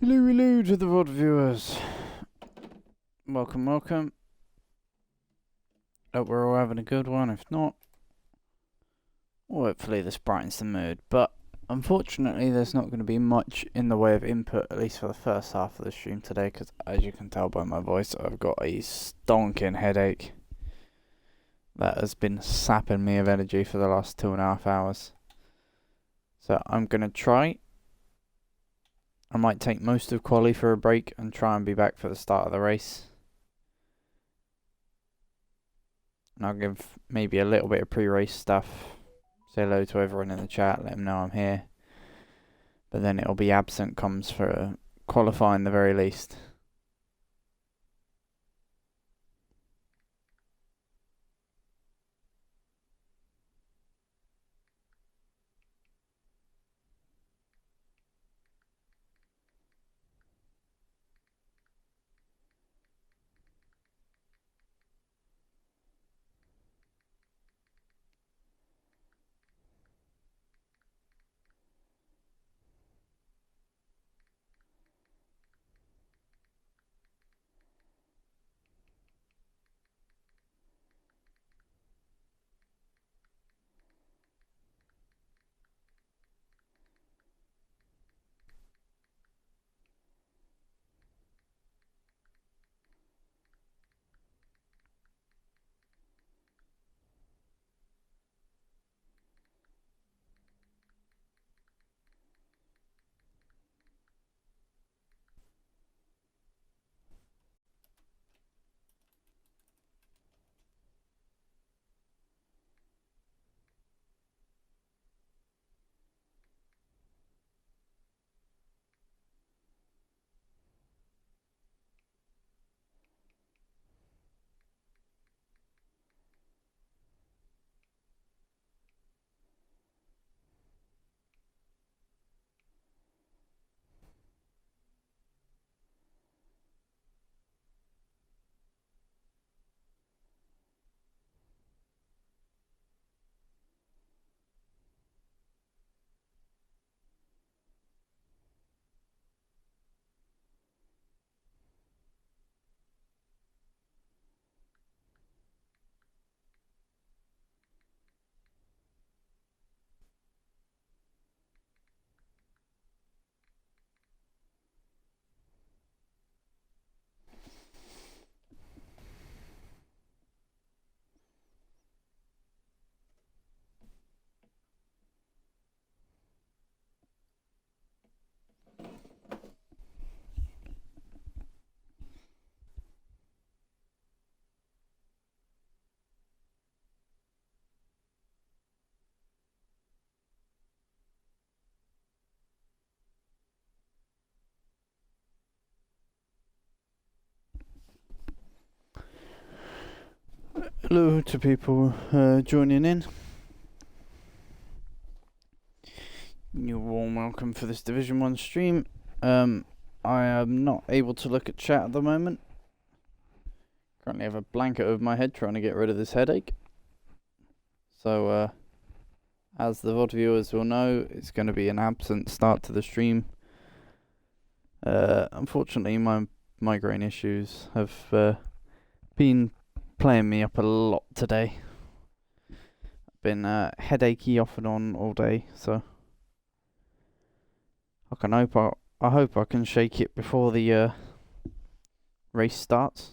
Hello, hello to the VOD viewers. Welcome, welcome. Hope we're all having a good one. If not, well, hopefully this brightens the mood. But unfortunately, there's not going to be much in the way of input, at least for the first half of the stream today, because as you can tell by my voice, I've got a stonking headache that has been sapping me of energy for the last 2.5 hours. So I'm going to try. I might take most of quali for a break and try and be back for the start of the race. And I'll give maybe a little bit of pre-race stuff. Say hello to everyone in the chat, let them know I'm here. But then it'll be absent comms for qualifying the very least. Hello to people joining in. You're warm welcome for this Division 1 stream. I am not able to look at chat at the moment. Currently have a blanket over my head trying to get rid of this headache. So, as the VOD viewers will know, it's going to be an absent start to the stream. Unfortunately, my migraine issues have been playing me up a lot today. I've been headachy off and on all day, so I hope I can shake it before the race starts.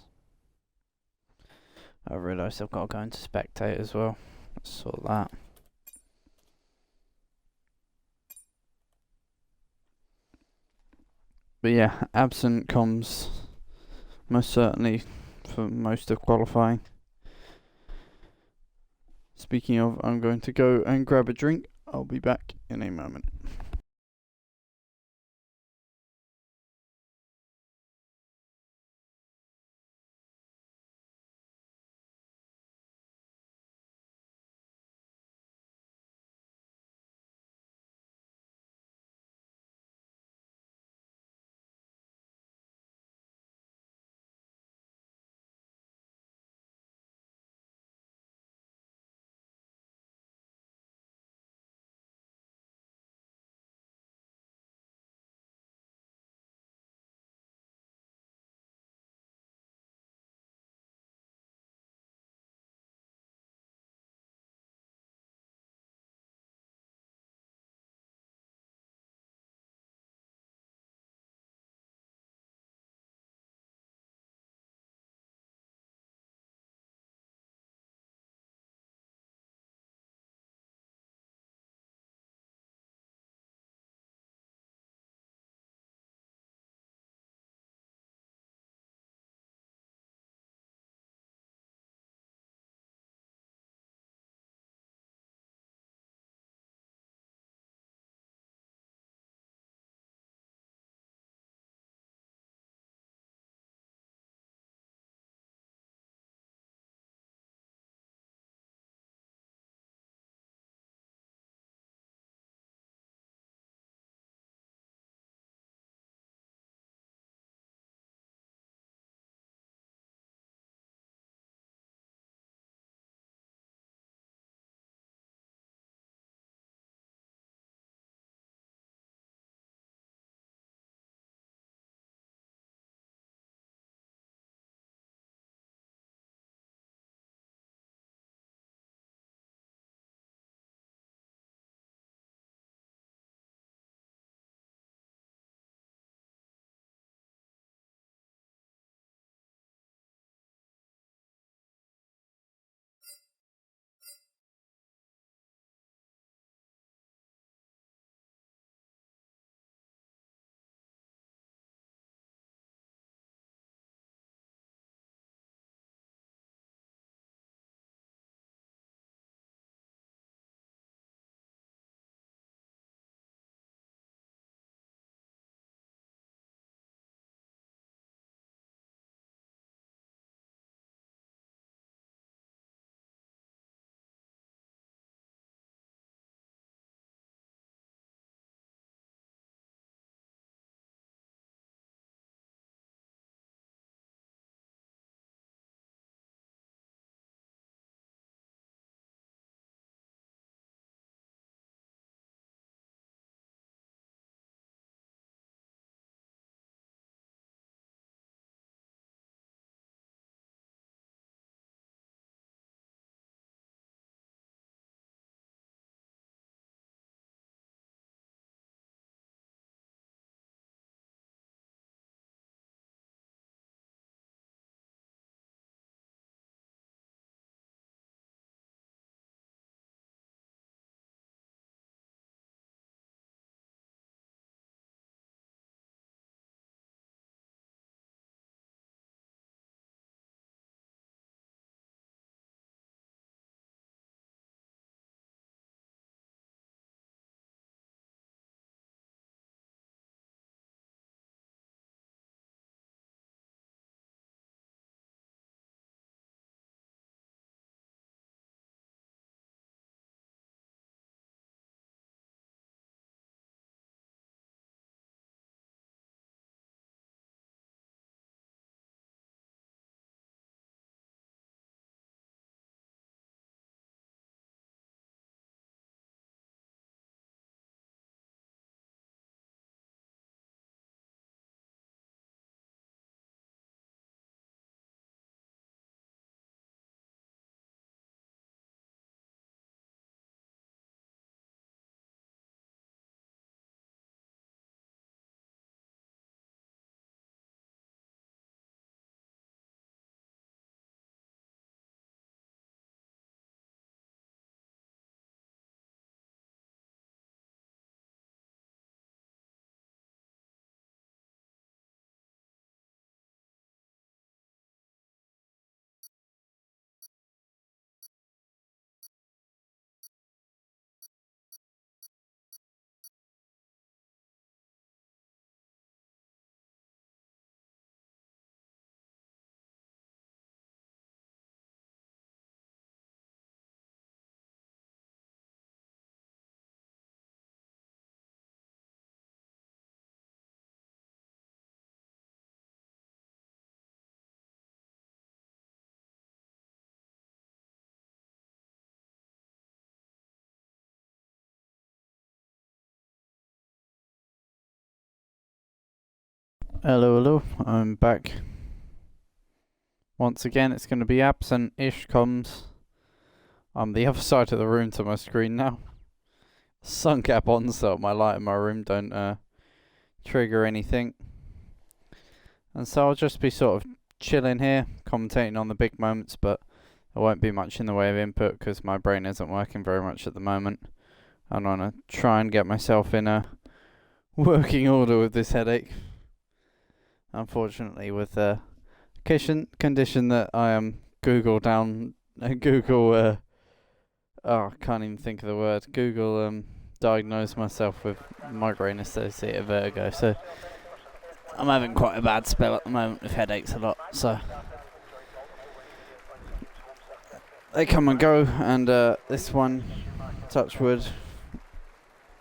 I realised I've got to go into spectate as well. Let's sort that. But yeah, absent comms most certainly for most of qualifying. Speaking of, I'm going to go and grab a drink. I'll be back in a moment. Hello, I'm back. Once again, it's going to be absent-ish comms. I'm the other side of the room to my screen now. Sun cap on so my light in my room don't trigger anything. And so I'll just be sort of chilling here, commentating on the big moments, but there won't be much in the way of input because my brain isn't working very much at the moment. I want to try and get myself in a working order with this headache. Unfortunately, with the condition that I am Google I can't even think of the word. Google diagnosed myself with migraine associated vertigo, so I'm having quite a bad spell at the moment with headaches a lot. So they come and go, and this one, touch wood,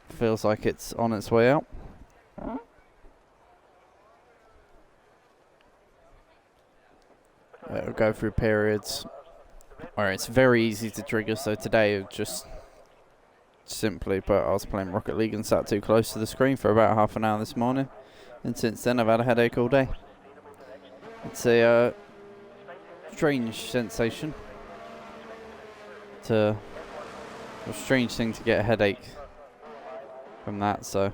feels like it's on its way out. It'll go through periods where it's very easy to trigger. So today, just simply put, I was playing Rocket League and sat too close to the screen for about half an hour this morning, and since then I've had a headache all day. It's a strange sensation. It's a strange thing to get a headache from that. So,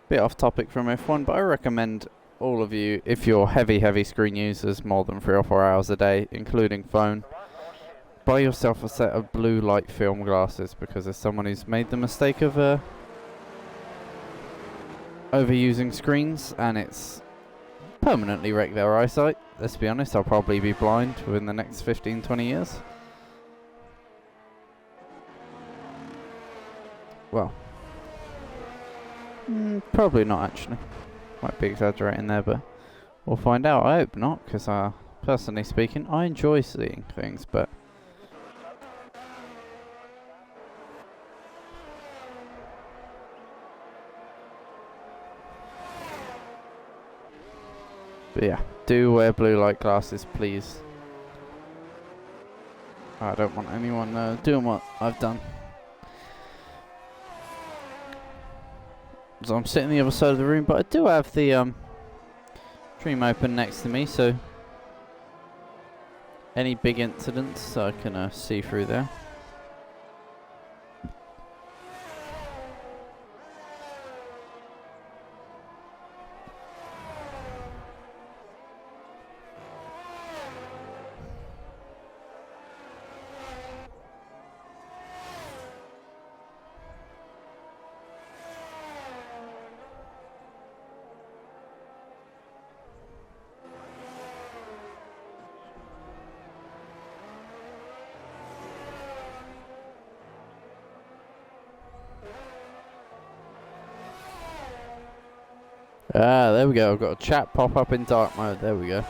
bit off topic from F1, but I recommend all of you, if you're heavy screen users, more than 3 or 4 hours a day, including phone, buy yourself a set of blue light film glasses, because as someone who's made the mistake of overusing screens, and it's permanently wrecked their eyesight. Let's be honest, I'll probably be blind within the next 15-20 years. Well, probably not actually. Might be exaggerating there, but we'll find out. I hope not, because personally speaking, I enjoy seeing things, but yeah, do wear blue light glasses, please. I don't want anyone doing what I've done. So I'm sitting the other side of the room, but I do have the stream open next to me, so any big incidents I can see through there. There we go. I've got a chat pop up in dark mode. There we go.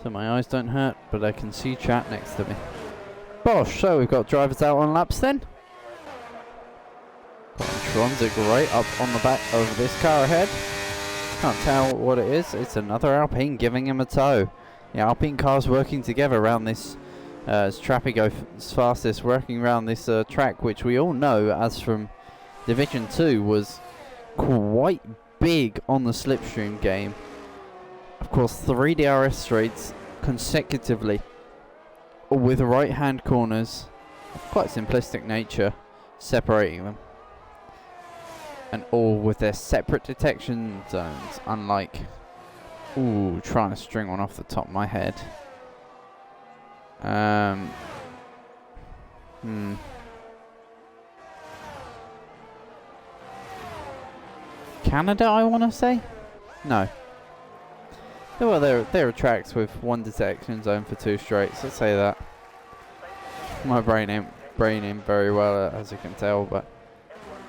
So my eyes don't hurt, but I can see chat next to me. Bosh, so we've got drivers out on laps then. Tronzik right up on the back of this car ahead. Can't tell what it is. It's another Alpine giving him a tow. The Alpine cars working together around this as Trappy goes fastest, working around this track, which we all know, as from Division 2, was quite big on the slipstream game. Of course, 3 DRS straights consecutively, with right hand corners of quite simplistic nature separating them, and all with their separate detection zones, unlike trying to string one off the top of my head. Canada, I want to say? No. Well, there are tracks with 1 detection zone for 2 straights. Let's say that. My brain ain't very well, as you can tell, but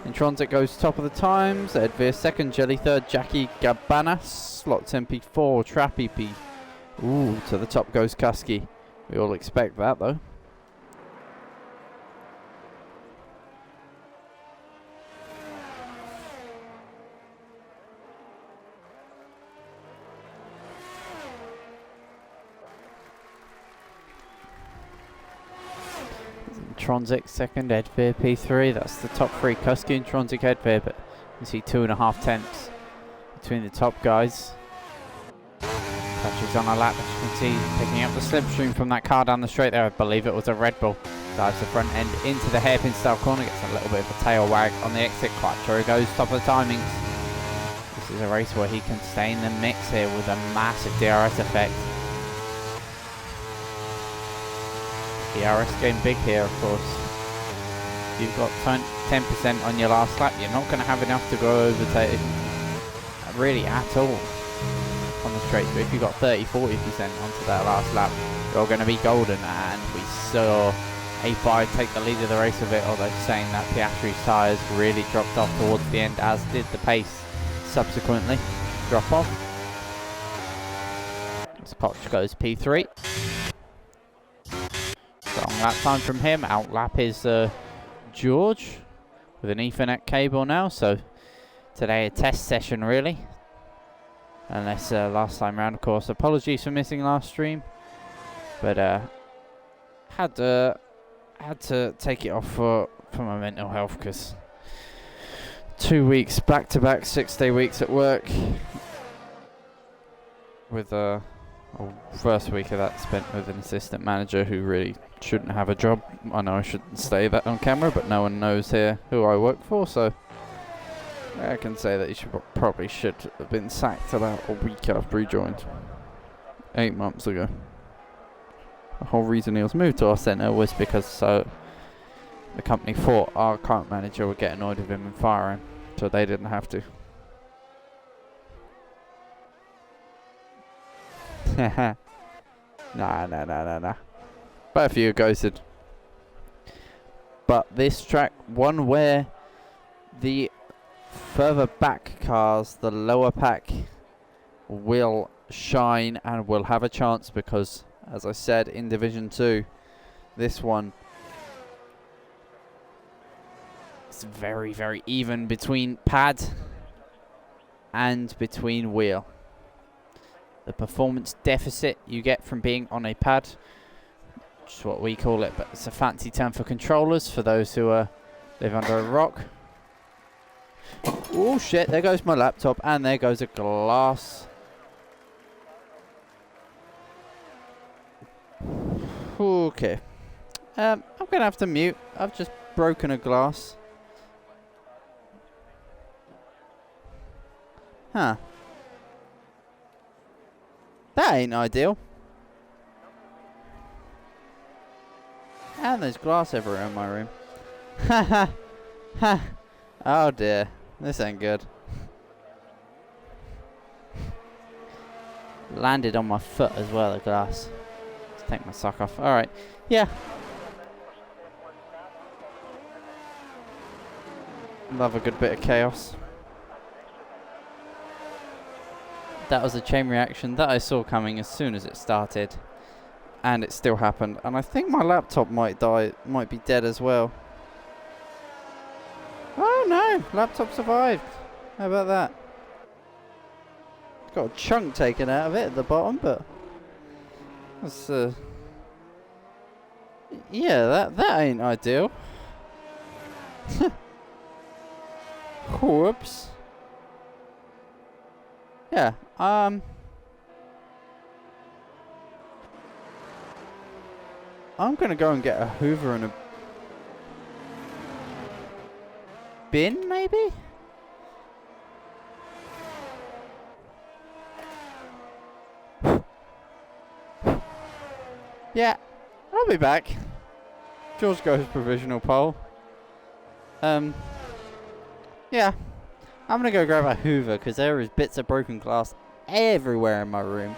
Intronsic goes top of the times. Ed Veer second, Jelly third, Jackie Gabanas, slots MP4, Trappy P. To the top goes Kusky. We all expect that though. Tronzik second, Edveer P3. That's the top 3. Kusky and Tronzik, Edveer, but you see 2.5 tenths between the top guys. Touches on a lap, as you can see, picking up the slipstream from that car down the straight there. I believe it was a Red Bull. Dives the front end into the hairpin style corner, gets a little bit of a tail wag on the exit. Quattro goes top of the timings. This is a race where he can stay in the mix here with a massive DRS effect. DRS game big here, of course. You've got 10% on your last lap. You're not going to have enough to go overtake really at all on the straight. But if you've got 30-40% onto that last lap, you're going to be golden. And we saw A5 take the lead of the race a bit, although saying that Piastri's tyres really dropped off towards the end, as did the pace subsequently drop off. As Koch goes P3. Strong lap time from him. Outlap is George with an Ethernet cable now, so today a test session really, unless last time round, of course. Apologies for missing last stream, but had to take it off for my mental health, because 2 weeks back-to-back 6-day weeks at work, with first week of that spent with an assistant manager who really shouldn't have a job. I know I shouldn't say that on camera, but no one knows here who I work for, so I can say that he probably should have been sacked about a week after he joined, 8 months ago. The whole reason he was moved to our centre was because the company thought our current manager would get annoyed with him and fire him, so they didn't have to. Nah. But a few ghosted. But this track, one where the further back cars, the lower pack, will shine and will have a chance, because, as I said, in Division 2, this one is very, very even between pad and between wheel. The performance deficit you get from being on a pad, which is what we call it, but it's a fancy term for controllers for those who live under a rock. Oh shit, there goes my laptop, and there goes a glass. Okay. I'm going to have to mute. I've just broken a glass. Huh. That ain't ideal. And there's glass everywhere in my room. Ha ha. Oh dear. This ain't good. Landed on my foot as well, the glass. Let's take my sock off. Alright. Yeah. Love a good bit of chaos. That was a chain reaction that I saw coming as soon as it started, and it still happened. And I think my laptop might be dead as well. Oh no, laptop survived. How about that? Got a chunk taken out of it at the bottom, but that's yeah, that ain't ideal. Whoops. Yeah, I'm gonna go and get a Hoover and a bin, maybe? Yeah, I'll be back. George goes provisional pole. Yeah. I'm gonna go grab a Hoover, because there is bits of broken glass everywhere in my room.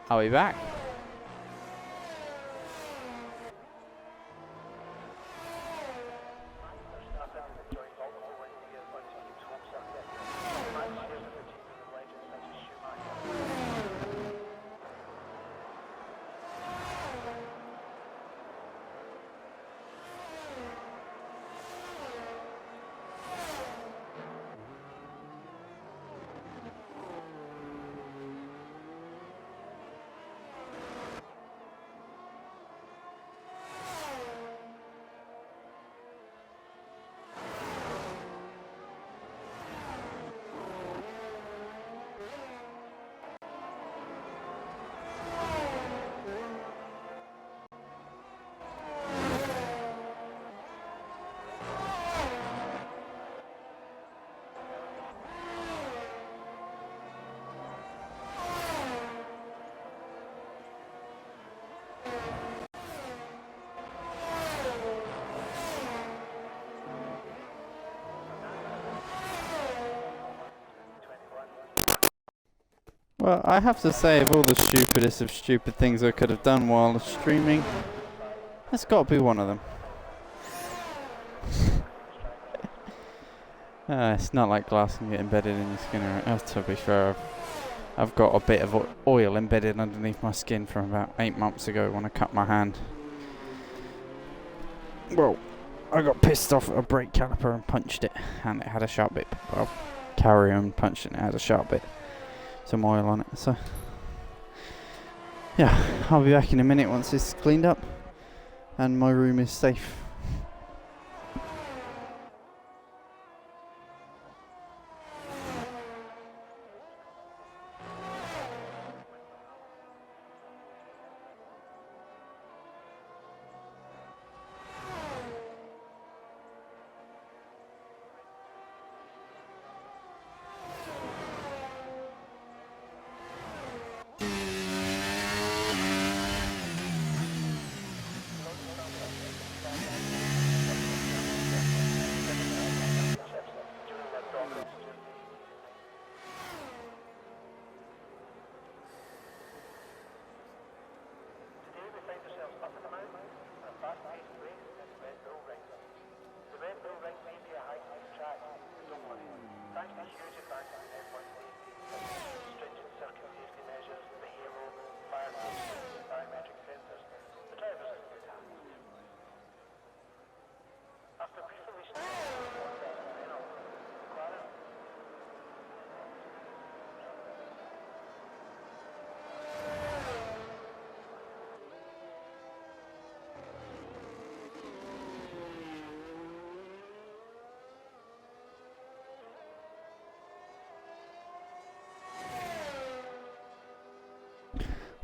Are we back? Well, I have to say, of all the stupidest of stupid things I could have done while streaming, that's got to be one of them. It's not like glass can get embedded in your skin. To be fair, I've got a bit of oil embedded underneath my skin from about 8 months ago when I cut my hand. Well, I got pissed off at a brake caliper and punched it, and it had a sharp bit. Well, carry on punched it and it had a sharp bit. Some oil on it, so yeah, I'll be back in a minute once it's cleaned up and my room is safe.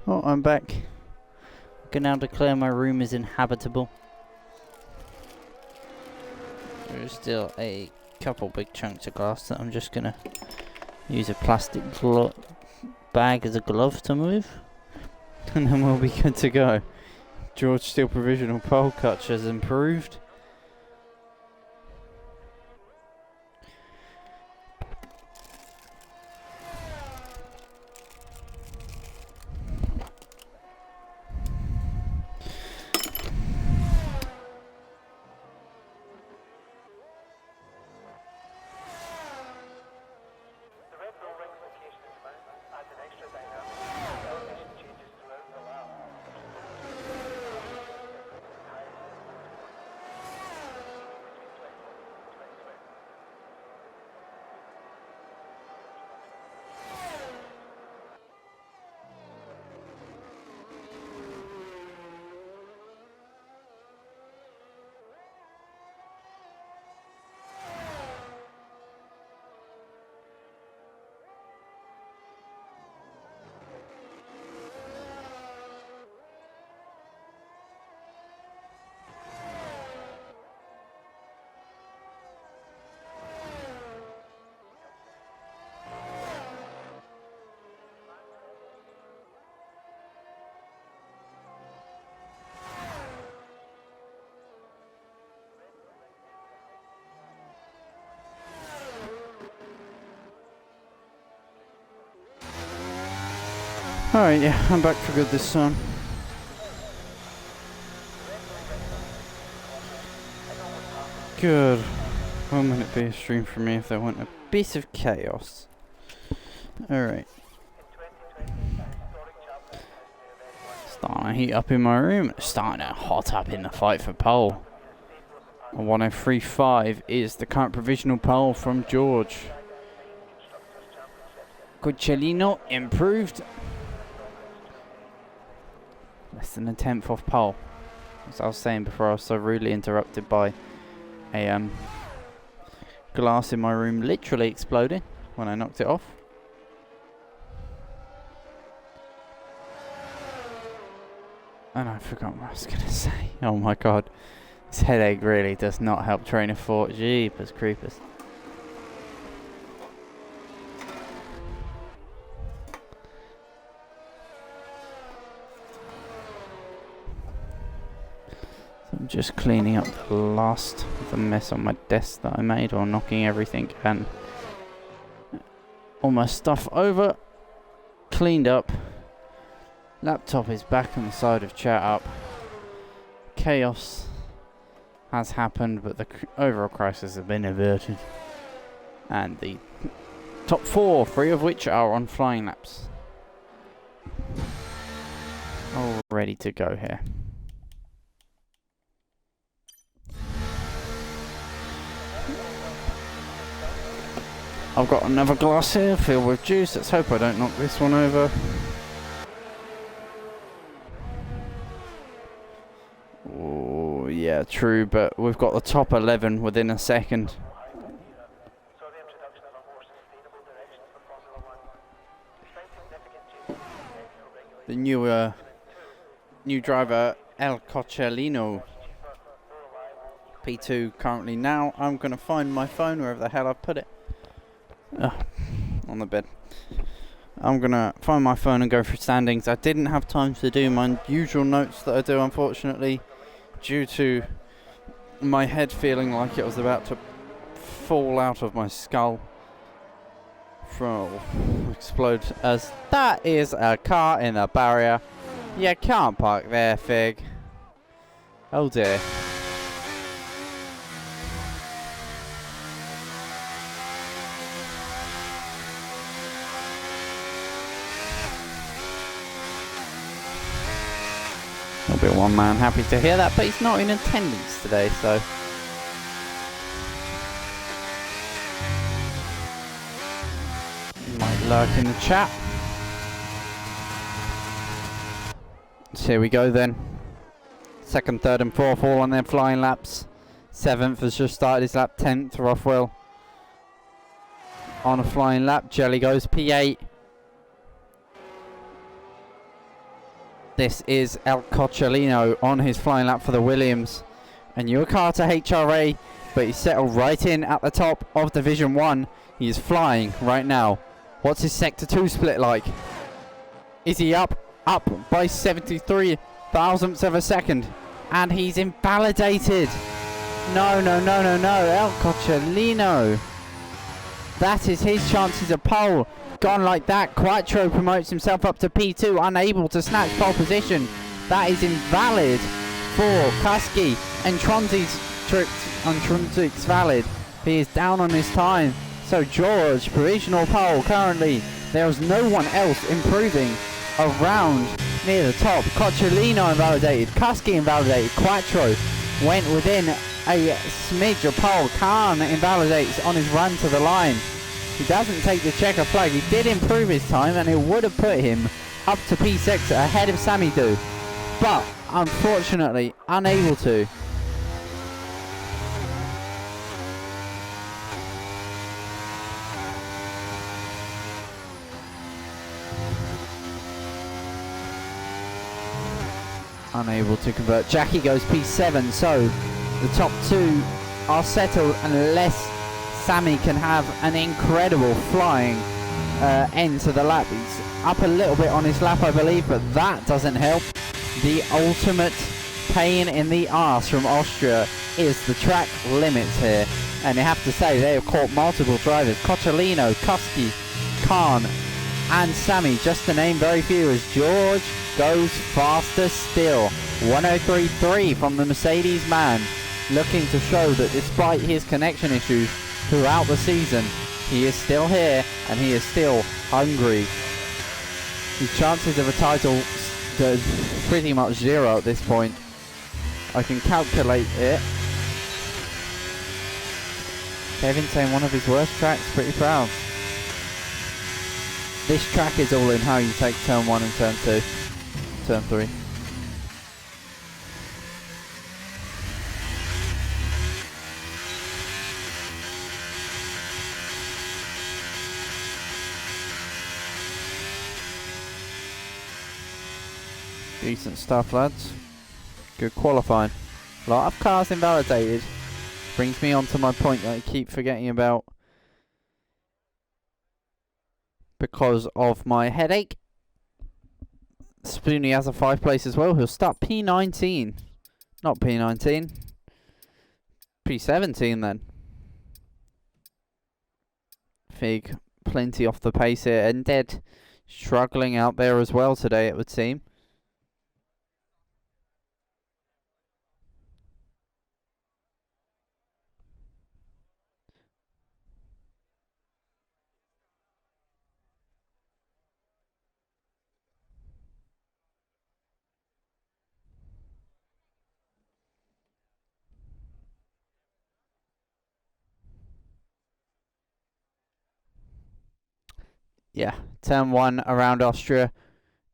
Oh, I'm back. I can now declare my room is inhabitable. There's still a couple big chunks of glass that I'm just gonna use a plastic bag as a glove to move, and then we'll be good to go. George Steel provisional pole catch has improved. Alright, yeah, I'm back for good this time. Good. When would it be a stream for me if there weren't a bit of chaos? Alright. Starting to heat up in my room. It's starting to hot up in the fight for pole. A 1035 is the current provisional pole from George. Cucciolino improved. Less than a 10th off pole. As I was saying before, I was so rudely interrupted by a glass in my room literally exploding when I knocked it off. And I forgot what I was going to say. Oh my god. This headache really does not help train of thought. Jeepers creepers. I'm just cleaning up the last of the mess on my desk that I made, or knocking everything and all my stuff over. cleaned up. Laptop is back on the side of chat up. Chaos has happened, but the overall crisis has been averted. And the top 4, 3 of which are on flying laps. All ready to go here. I've got another glass here filled with juice. Let's hope I don't knock this one over. Oh, yeah, true, but we've got the top 11 within a second. The new driver, El Coccellino. P2 currently now. I'm going to find my phone wherever the hell I put it. On the bed. I'm gonna find my phone and go through standings. I didn't have time to do my usual notes that I do, unfortunately, due to my head feeling like it was about to fall out of my skull from explode. As that is a car in a barrier. You can't park there, Fig. Oh dear. There'll be one man happy to hear that, but he's not in attendance today, so. Might lurk in the chat. So here we go then. Second, third and fourth all on their flying laps. 7th has just started his lap. 10th, Rothwell on a flying lap. Jelly goes P8. This is El Coccellino on his flying lap for the Williams. A newer car to HRA, but he's settled right in at the top of Division 1. He is flying right now. What's his Sector 2 split like? Is he up by 73 thousandths of a second? And he's invalidated. No. El Coccellino. That is his chances of pole. Gone like that. Quattro promotes himself up to P2, unable to snatch pole position. That is invalid for Kuski, and Tronzic's valid. He is down on his time. So George, provisional pole currently. There is no one else improving around near the top. Coccellino invalidated. Kuski invalidated. Quattro went within a smidge of pole. Khan invalidates on his run to the line. He doesn't take the checker flag. He did improve his time, and it would have put him up to P6 ahead of Samidou, but unfortunately unable to. Unable to convert. Jackie goes P7, so the top 2 are settled unless Sammy can have an incredible flying end to the lap. He's up a little bit on his lap, I believe, but that doesn't help. The ultimate pain in the arse from Austria is the track limits here. And you have to say, they have caught multiple drivers. Coccellino, Kuski, Khan, and Sammy, just to name very few, as George goes faster still. 103.3 from the Mercedes man, looking to show that despite his connection issues throughout the season, he is still here and he is still hungry. His chances of a title are pretty much 0 at this point. I can calculate it. Kevin saying one of his worst tracks, pretty proud. This track is all in how you take turn 1 and turn 2, turn 3. Decent stuff, lads. Good qualifying. A lot of cars invalidated. Brings me on to my point that I keep forgetting about because of my headache. Spoonie has a 5th place as well. He'll start P19. Not P19. P17 then. Fig plenty off the pace here. And Dead struggling out there as well today, it would seem. Yeah, turn 1 around Austria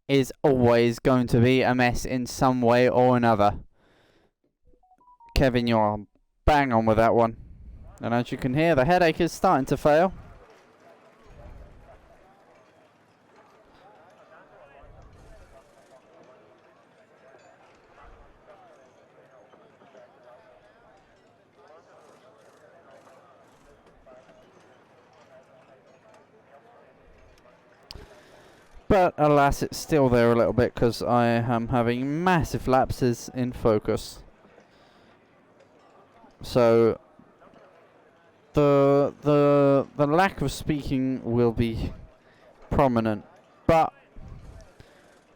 is always going to be a mess in some way or another. Kevin, you're bang on with that one. And as you can hear, the headache is starting to fail. But alas, it's still there a little bit because I am having massive lapses in focus. So the lack of speaking will be prominent. But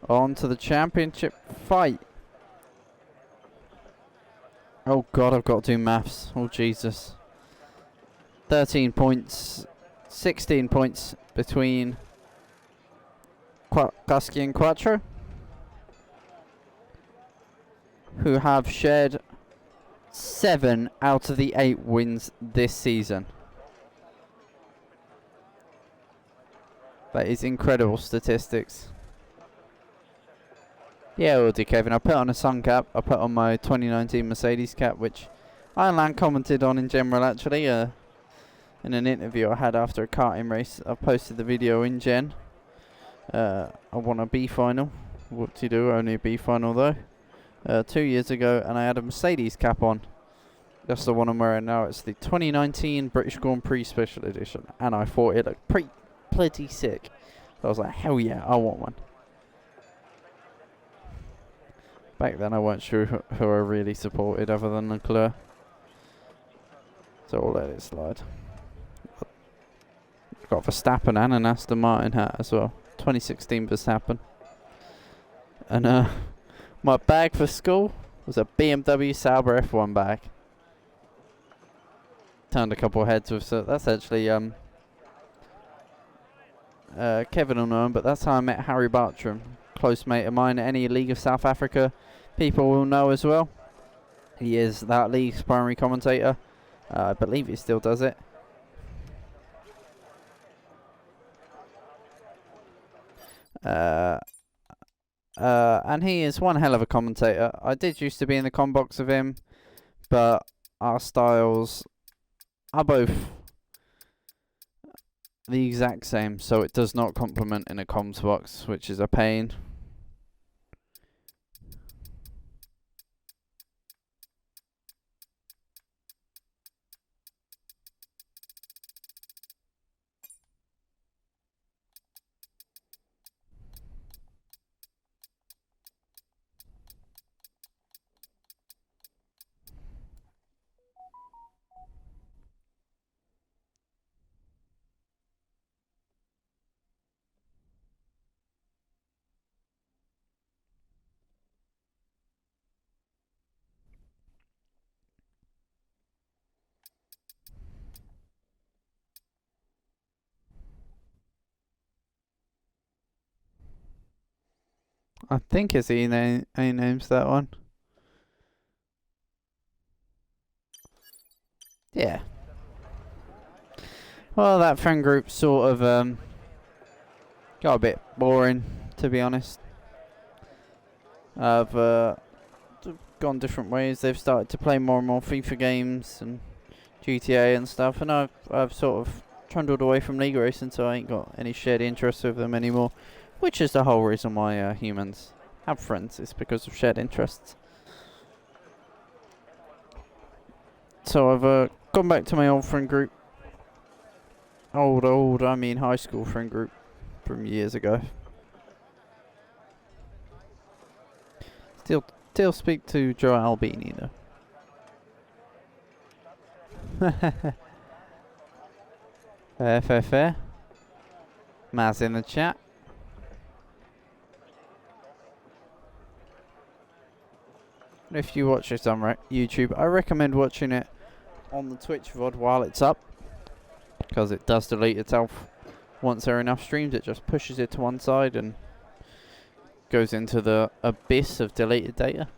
on to the championship fight. Oh god, I've got to do maths. Oh Jesus. 13 points, 16 points between Kaski and Quattro, who have shared 7 out of the 8 wins this season. That is incredible statistics. Yeah, we'll do, Kevin. I put on a sun cap. I put on my 2019 Mercedes cap, which I commented on in general, actually, in an interview I had after a karting race. I posted the video in Gen. I won a B final. Whoop-de-doo, only a B final though. 2 years ago, and I had a Mercedes cap on. That's the one I'm wearing now. It's the 2019 British Grand Prix Special Edition, and I thought it looked pretty sick. So I was like, hell yeah, I want one. Back then I weren't sure who I really supported other than Leclerc. So I'll let it slide. Got Verstappen and an Aston Martin hat as well. 2016 Verstappen. And my bag for school was a BMW Sauber F1 bag. Turned a couple of heads with, so that's actually Kevin will know him, but that's how I met Harry Bartram, close mate of mine. Any League of South Africa people will know as well. He is that league's primary commentator. I believe he still does it. And he is one hell of a commentator. I did used to be in the com box of him, but our styles are both the exact same, so it does not complement in a comms box, which is a pain. I think it's names that one. Yeah. Well, that friend group sort of got a bit boring, to be honest. I've gone different ways. They've started to play more and more FIFA games and GTA and stuff, and I've sort of trundled away from League Racing, so I ain't got any shared interests with them anymore. Which is the whole reason why humans have friends, is because of shared interests. So I've gone back to my old friend group. I mean high school friend group from years ago. Still speak to Joe Albini though. Fair. Maz in the chat. If you watch this on YouTube, I recommend watching it on the Twitch VOD while it's up, because it does delete itself once there are enough streams. It just pushes it to one side and goes into the abyss of deleted data.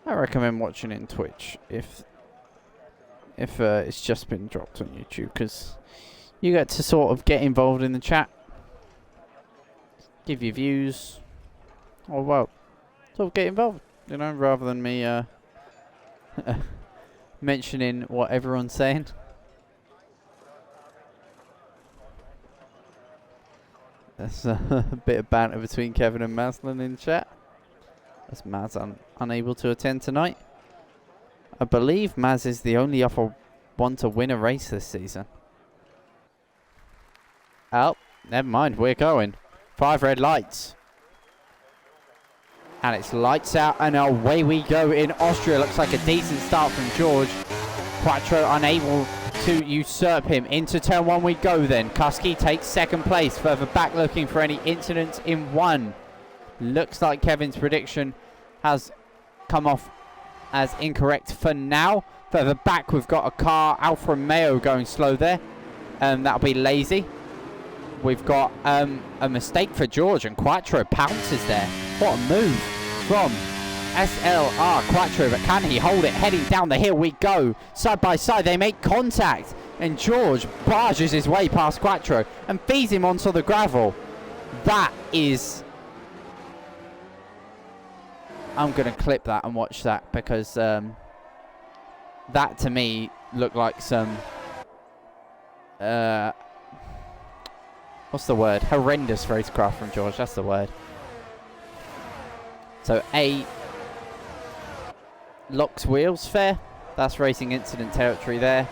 I recommend watching it in Twitch if it's just been dropped on YouTube, because you get to sort of get involved in the chat, give your views, or well, sort of get involved, you know, rather than me mentioning what everyone's saying. There's a bit of banter between Kevin and Maslin in chat, as Maz unable to attend tonight. I believe Maz is the only other one to win a race this season. Oh, never mind, we're going. 5 red lights. And it's lights out and away we go in Austria. Looks like a decent start from George. Quattro unable to usurp him. Into turn 1 we go then. Kuski takes second place. Further back looking for any incidents in 1. Looks like Kevin's prediction has come off as incorrect for now. Further back we've got a car, Alfa Romeo, going slow there. That'll be lazy. We've got a mistake for George, and Quattro pounces there. What a move from SLR Quattro, but can he hold it? Heading down the hill we go. Side by side they make contact, and George barges his way past Quattro and feeds him onto the gravel. That is... I'm going to clip that and watch that, because that to me looked like some... what's the word? Horrendous racecraft from George, that's the word. So A locks wheels, fair. That's racing incident territory there.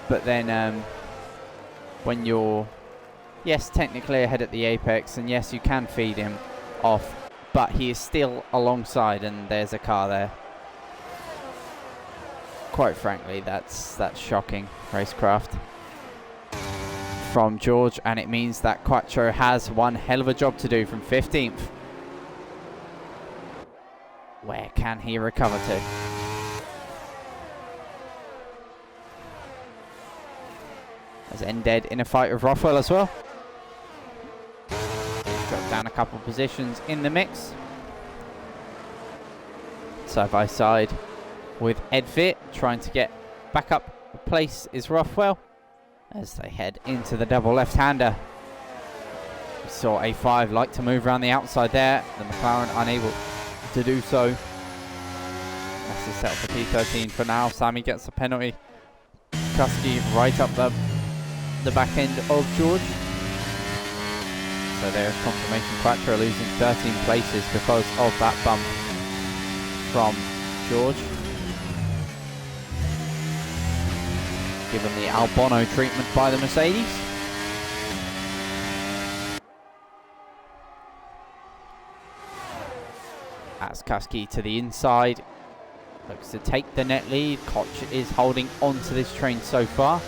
But then when you're, yes, technically ahead at the apex, and yes, you can feed him off, but he is still alongside, and there's a car there. Quite frankly, that's shocking racecraft from George, and it means that Quattro has one hell of a job to do from 15th. Where can he recover to? As Ended in a fight with Rothwell as well. Dropped down a couple positions in the mix. Side by side with Edvit, trying to get back up the place is Rothwell, as they head into the double left-hander. We saw A5 like to move around the outside there, the McLaren unable to do so. That's the set for P13 for now. Sammy gets the penalty. Kuski right up the back end of George. So there's confirmation. Quattro losing 13 places because of that bump from George. Given the Albano treatment by the Mercedes. As Kuski to the inside. Looks to take the net lead. Koch is holding on to this train so far.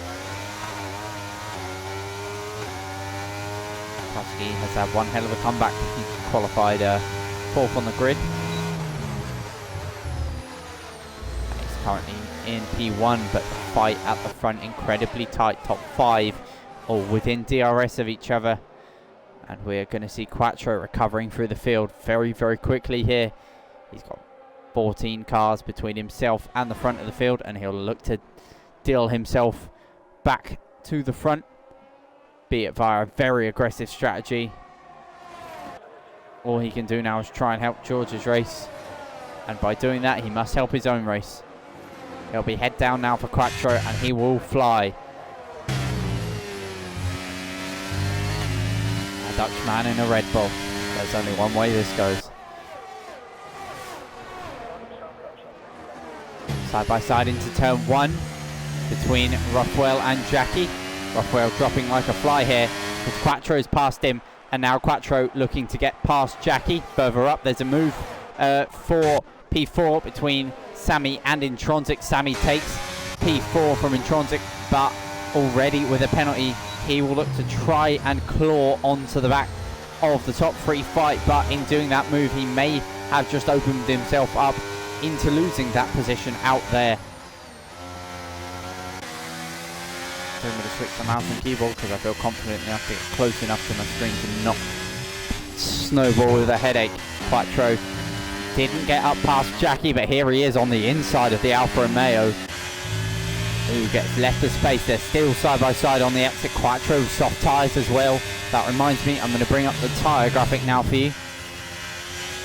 Kuski has had one hell of a comeback. He qualified 4th on the grid. And he's currently in P1, but the fight at the front incredibly tight. Top 5 all within DRS of each other. And we're going to see Quattro recovering through the field very, very quickly here. He's got 14 cars between himself and the front of the field, and he'll look to deal himself back to the front, be it via a very aggressive strategy. All he can do now is try and help George's race, and by doing that he must help his own race. He'll be head down now for Quattro, and he will fly. A Dutchman in a Red Bull. There's only one way this goes. Side by side into turn 1 between Rothwell and Jackie. Rothwell dropping like a fly here because Quattro's past him, and now Quattro looking to get past Jackie. Further up there's a move for P4 between Sammy and Intronsic. Sammy takes P4 from Intronsic, but already with a penalty. He will look to try and claw onto the back of the top 3 fight, but in doing that move he may have just opened himself up into losing that position out there. I'm going to switch the mouse and keyboard because I feel confident enough to get close enough to my screen to not snowball with a headache. Quattro didn't get up past Jackie, but here he is on the inside of the Alfa Romeo, who gets left of space. They're still side by side on the exit. Quattro soft tyres as well. That reminds me, I'm going to bring up the tyre graphic now for you,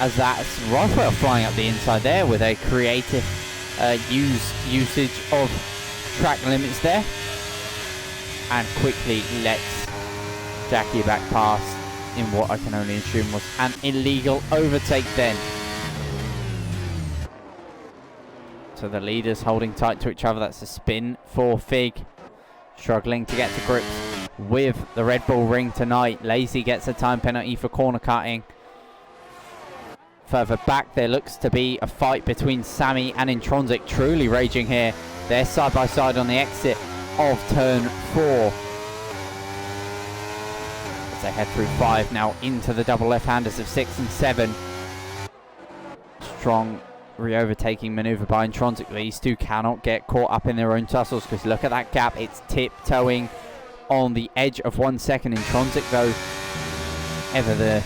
as that's Roswell flying up the inside there with a creative usage of track limits there, and quickly lets Jackie back past in what I can only assume was an illegal overtake then. So the leaders holding tight to each other. That's a spin for Fig, struggling to get to grips with the Red Bull ring tonight. Lazy gets a time penalty for corner cutting. Further back there looks to be a fight between Sammy and Intronsic, truly raging here. They're side by side on the exit of turn 4 as they head through 5 now into the double left-handers of 6 and 7. Strong re-overtaking maneuver by Intronsic. These two cannot get caught up in their own tussles because look at that gap. It's tiptoeing on the edge of 1 second. Intronsic, though, ever the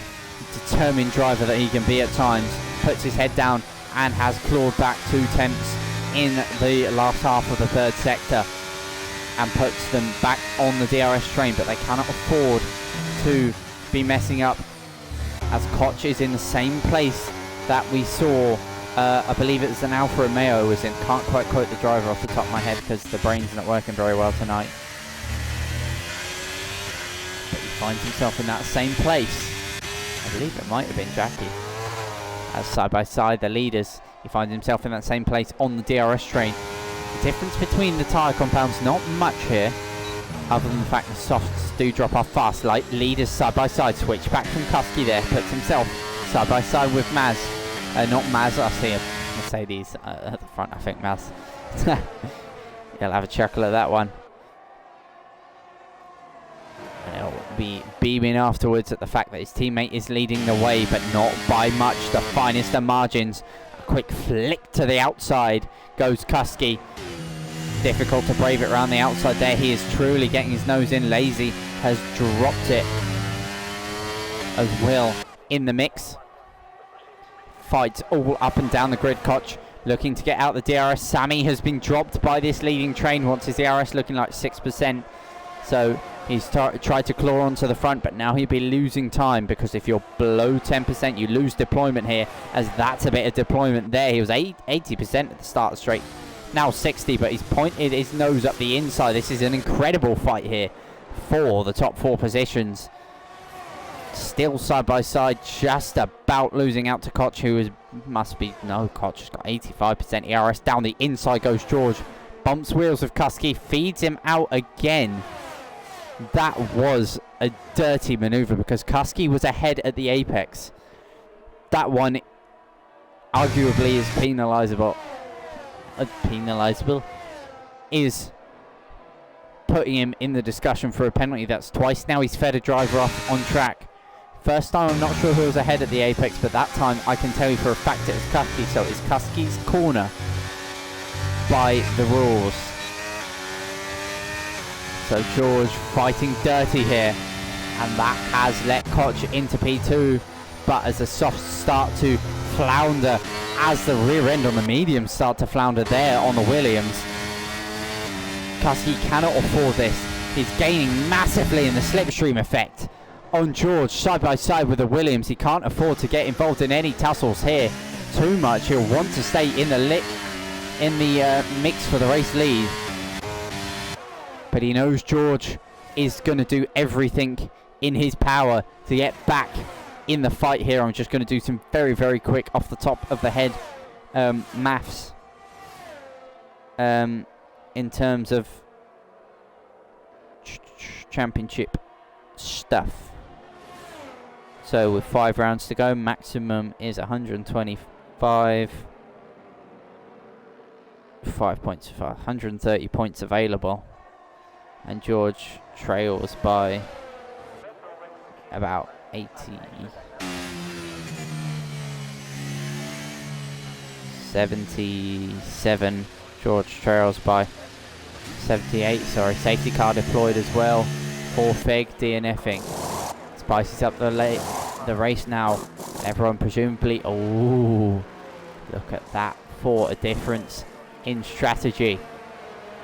determined driver that he can be at times, puts his head down and has clawed back 2 tenths in the last half of the 3rd sector and puts them back on the DRS train, but they cannot afford to be messing up, as Koch is in the same place that we saw I believe it was an Alfa Romeo was in. Can't quite quote the driver off the top of my head because the brain's not working very well tonight. But he finds himself in that same place. I believe it might have been Jackie. As side by side, the leaders, he finds himself in that same place on the DRS train. The difference between the tyre compounds, not much here, other than the fact the softs do drop off fast. Like leaders side by side, switch back from Kusky there, puts himself side by side with Maz. Not Maz, I see a Mercedes at the front, I think Maz. He'll have a chuckle at that one. And he'll be beaming afterwards at the fact that his teammate is leading the way, but not by much, the finest of margins. A quick flick to the outside goes Kusky. Difficult to brave it around the outside there. He is truly getting his nose in. Lazy has dropped it as well in the mix. Fights all up and down the grid. Koch looking to get out the DRS. Sammy has been dropped by this leading train. Wants his DRS looking like 6%. So he's tried to claw onto the front, but now he'll be losing time, because if you're below 10%, you lose deployment here, as that's a bit of deployment there. He was 80% at the start of the straight. Now 60, but he's pointed his nose up the inside. This is an incredible fight here for the top 4 positions. Still side by side, just about losing out to Koch, who must be, no, Koch has got 85% ERS. Down the inside goes George, bumps wheels of Kusky, feeds him out again. That was a dirty maneuver because Kusky was ahead at the apex. That one arguably is penalisable. Is putting him in the discussion for a penalty. That's twice now he's fed a driver off on track. First time I'm not sure who was ahead at the apex, but that time I can tell you for a fact it was Kusky, so it's Kusky's corner by the rules. So George fighting dirty here, and that has let Koch into P2, but as the softs start to flounder, as the rear end on the mediums start to flounder there on the Williams, Kusky cannot afford this. He's gaining massively in the slipstream effect on George, side by side with the Williams. He can't afford to get involved in any tussles here too much. He'll want to stay in the mix for the race lead, but he knows George is going to do everything in his power to get back in the fight here. I'm just going to do some very, very quick off the top of the head maths in terms of championship stuff. So with 5 rounds to go, maximum is 125. 5 points, 130 points available. and George trails by about 77. George trails by 78, sorry. Safety car deployed as well. Poor Fig DNFing. Spices up the race now. Everyone presumably, oh, look at that for a difference in strategy.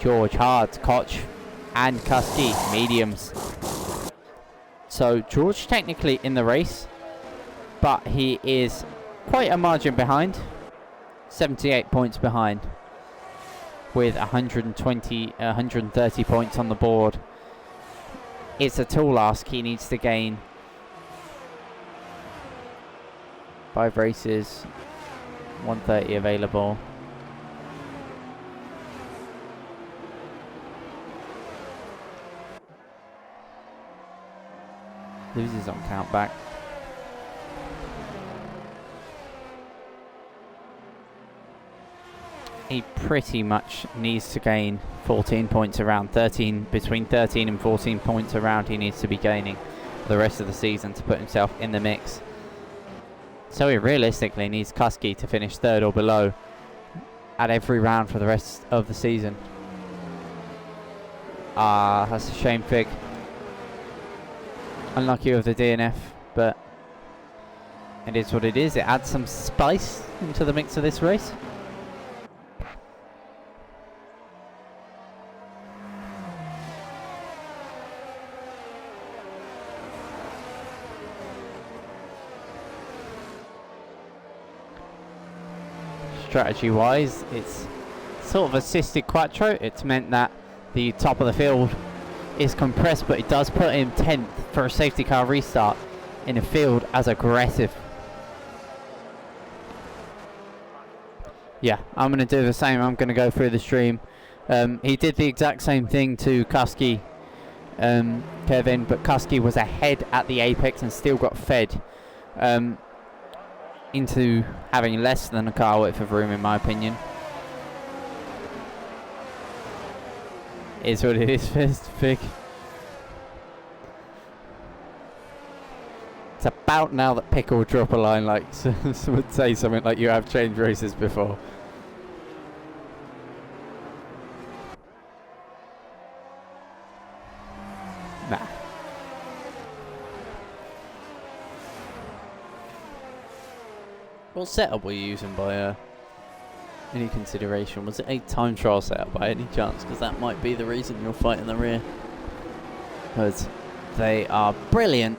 George hard, Koch and Kusky mediums. So George technically in the race, but he is quite a margin behind. 78 points behind with 130 points on the board. It's a tall ask. He needs to gain 5 races, 130 available. Loses on countback. He pretty much needs to gain 14 points around, between 13 and 14 points around he needs to be gaining for the rest of the season to put himself in the mix. So he realistically needs Kusky to finish 3rd or below at every round for the rest of the season. That's a shame, Fig. Unlucky with the DNF, but it is what it is. It adds some spice into the mix of this race. Strategy-wise, it's sort of assisted Quattro. It's meant that the top of the field is compressed, but it does put him 10th for a safety car restart in a field as aggressive. Yeah, I'm going to do the same. I'm going to go through the stream. He did the exact same thing to Kusky, Kevin, but Kusky was ahead at the apex and still got fed into having less than a car width of room, in my opinion. Is what it is, first Fig. It's about now that Pickle would drop a line like would say something like, "You have changed races before." Nah. What setup were you using by any consideration? Was it a time trial setup by any chance? Because that might be the reason you're fighting the rear. Because they are brilliant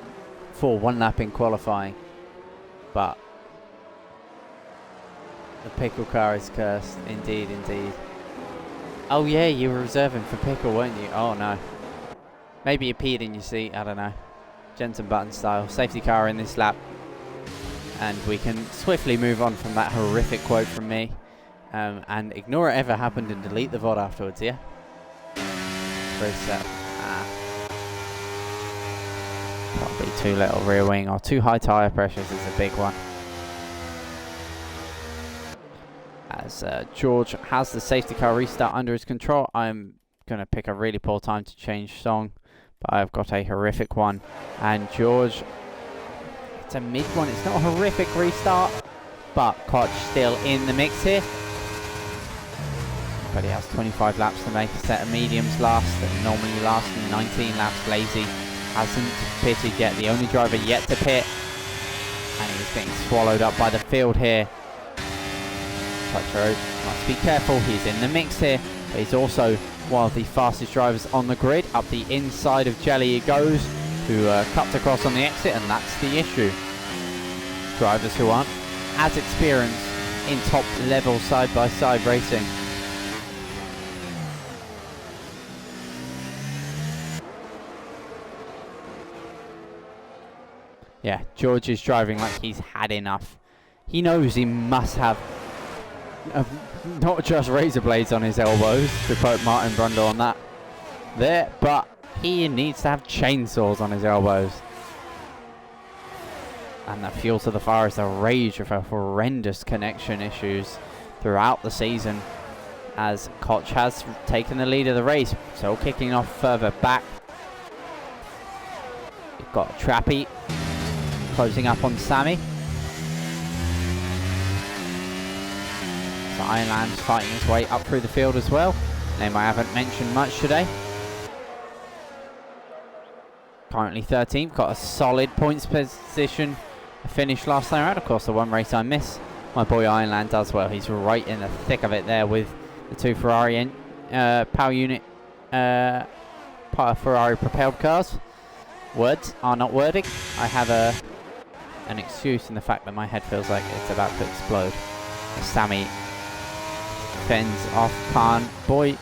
for one lap in qualifying, but the Pickle car is cursed. Indeed, indeed. Oh yeah, you were reserving for Pickle, weren't you? Oh no. Maybe you peed in your seat, I don't know. Jensen Button style. Safety car in this lap. And we can swiftly move on from that horrific quote from me. And ignore it ever happened and delete the VOD afterwards, yeah? Race set. Probably too little rear wing or too high tyre pressures is a big one. As George has the safety car restart under his control, I'm going to pick a really poor time to change song. But I've got a horrific one. And George, it's a mid one. It's not a horrific restart, but Koch still in the mix here. But he has 25 laps to make a set of mediums last, that normally last in 19 laps. Lazy hasn't pitted yet, the only driver yet to pit, and he's getting swallowed up by the field here. Quattro must be careful, he's in the mix here, but he's also one of the fastest drivers on the grid. Up the inside of Jelly he goes, who cuts across on the exit, and that's the issue. Drivers who aren't as experienced in top level side-by-side racing. Yeah, George is driving like he's had enough. He knows he must have not just razor blades on his elbows, to quote Martin Brundle on that there, but he needs to have chainsaws on his elbows. And the fuel to the fire is the rage of horrendous connection issues throughout the season. as Koch has taken the lead of the race. So kicking off further back. We've got Trappy closing up on Sammy. So Ironland's fighting his way up through the field as well. Name I haven't mentioned much today. Currently 13th, got a solid points position. Finished last time around. Of course, the one race I miss, my boy Ironland does well. He's right in the thick of it there with the two Ferrari power unit, Ferrari propelled cars. Words are not wording. I have an excuse in the fact that my head feels like it's about to explode. Sammy fends off Khan Boy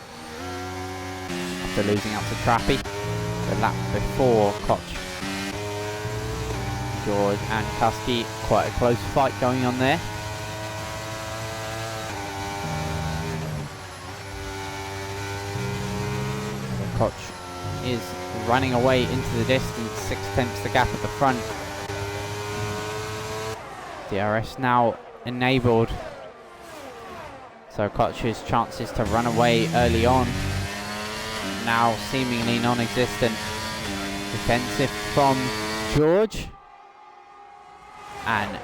after losing out to Trappy the lap before Koch. George and Kusky, quite a close fight going on there. Koch is running away into the distance, 6/10 the gap at the front. DRS now enabled, so Koch's chances to run away early on now seemingly non-existent. Defensive from George, and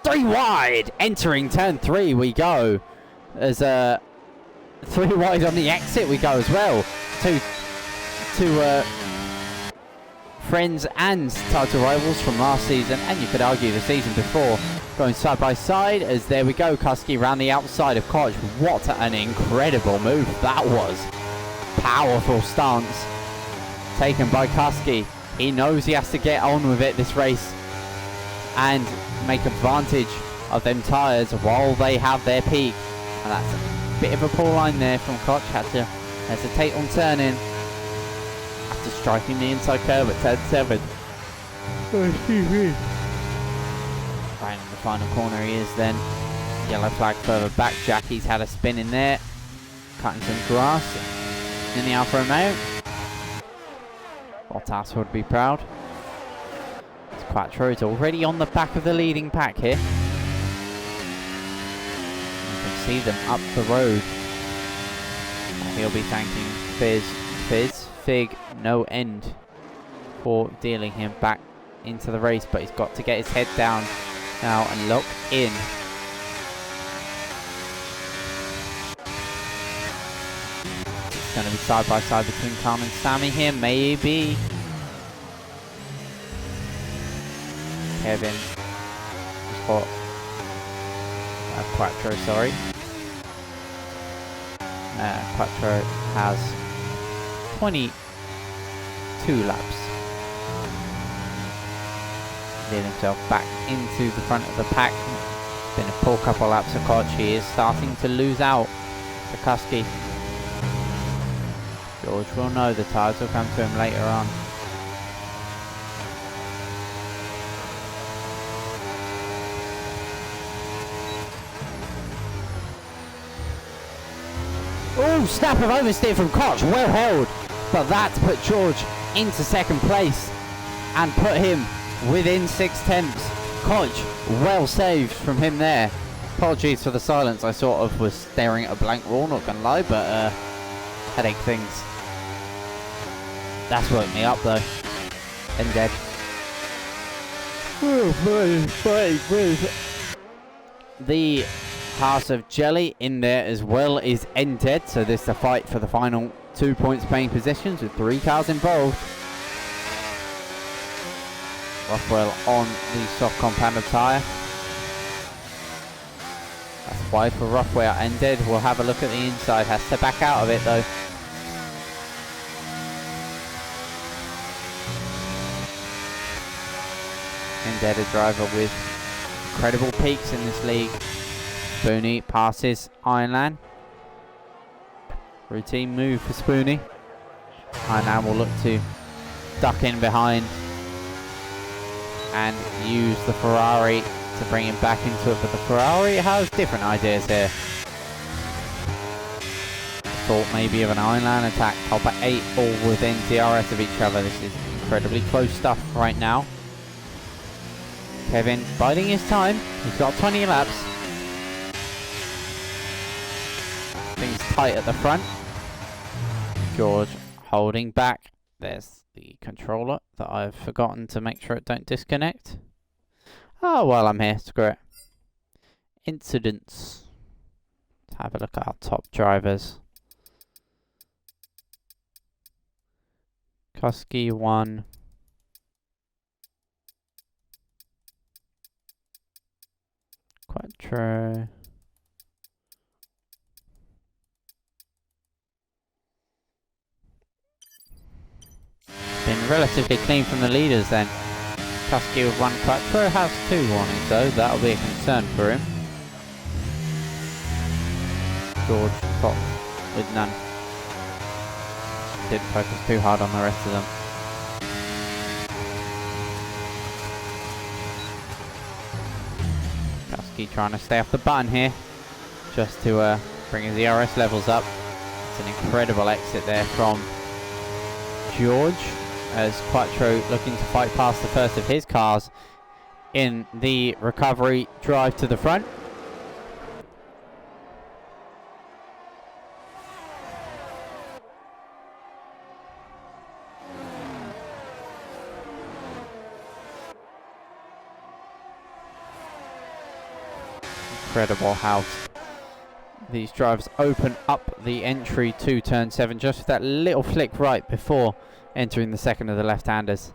3 wide entering turn 3 we go. There's a 3 wide on the exit we go as well. Two friends and title rivals from last season, and you could argue the season before, going side by side. As there we go, Kusky round the outside of Koch. What an incredible move that was. Powerful stance taken by Kusky. He knows he has to get on with it this race and make advantage of them tyres while they have their peak. And that's a bit of a poor line there from Koch. Had to hesitate on turning after striking the inside curve at turn 7. Right in the final corner he is then. Yellow flag further back. Jackie's had a spin in there, cutting some grass in the Alfa Romeo. Bottas would be proud. Quattro is already on the back of the leading pack here. You can see them up the road. He'll be thanking Fig, no end, for dealing him back into the race, but he's got to get his head down now and lock in. It's going to be side by side between Khan and Sammy here, maybe. Kevin got Quattro, sorry. Quattro has 22 laps. Lead himself back into the front of the pack. Been a poor couple laps of Koch. He is starting to lose out to Kusky. George will know the tyres will come to him later on. Oh, snap of oversteer from Koch, well held, but that's put George into second place and put him within 6/10. Koch, well saved from him there. Apologies for the silence, I sort of was staring at a blank wall, not gonna lie, but headache things. That's woke me up though. And dead. Oh, my. The House of Jelly in there as well is ended, so this is the fight for the final 2 points paying positions with 3 cars involved. Rothwell on the soft compounded tyre. That's wide for Rothwell. Ended. We'll have a look at the inside. Has to back out of it though. Ended, a driver with incredible peaks in this league. Spoony passes Ironland. Routine move for Spoony. Ironland will look to duck in behind and use the Ferrari to bring him back into it, but the Ferrari has different ideas here. Thought maybe of an Ironland attack. Top at 8 all within DRS of each other. This is incredibly close stuff right now. Kevin biding his time. He's got 20 laps. tight at the front. George holding back. There's the controller that I've forgotten to make sure it don't disconnect. Oh, well, I'm here. Screw it. Incidents. Let's have a look at our top drivers. Kusky 1. Quattro. Been relatively clean from the leaders then. Kusky with 1 Quattro has 2 warnings though, that'll be a concern for him. George top with none. Didn't focus too hard on the rest of them. Kusky trying to stay off the button here, just to bring his ERS levels up. It's an incredible exit there from George, as Quattro looking to fight past the first of his cars in the recovery drive to the front. Incredible how these drivers open up the entry to turn 7 just with that little flick right before entering the second of the left-handers,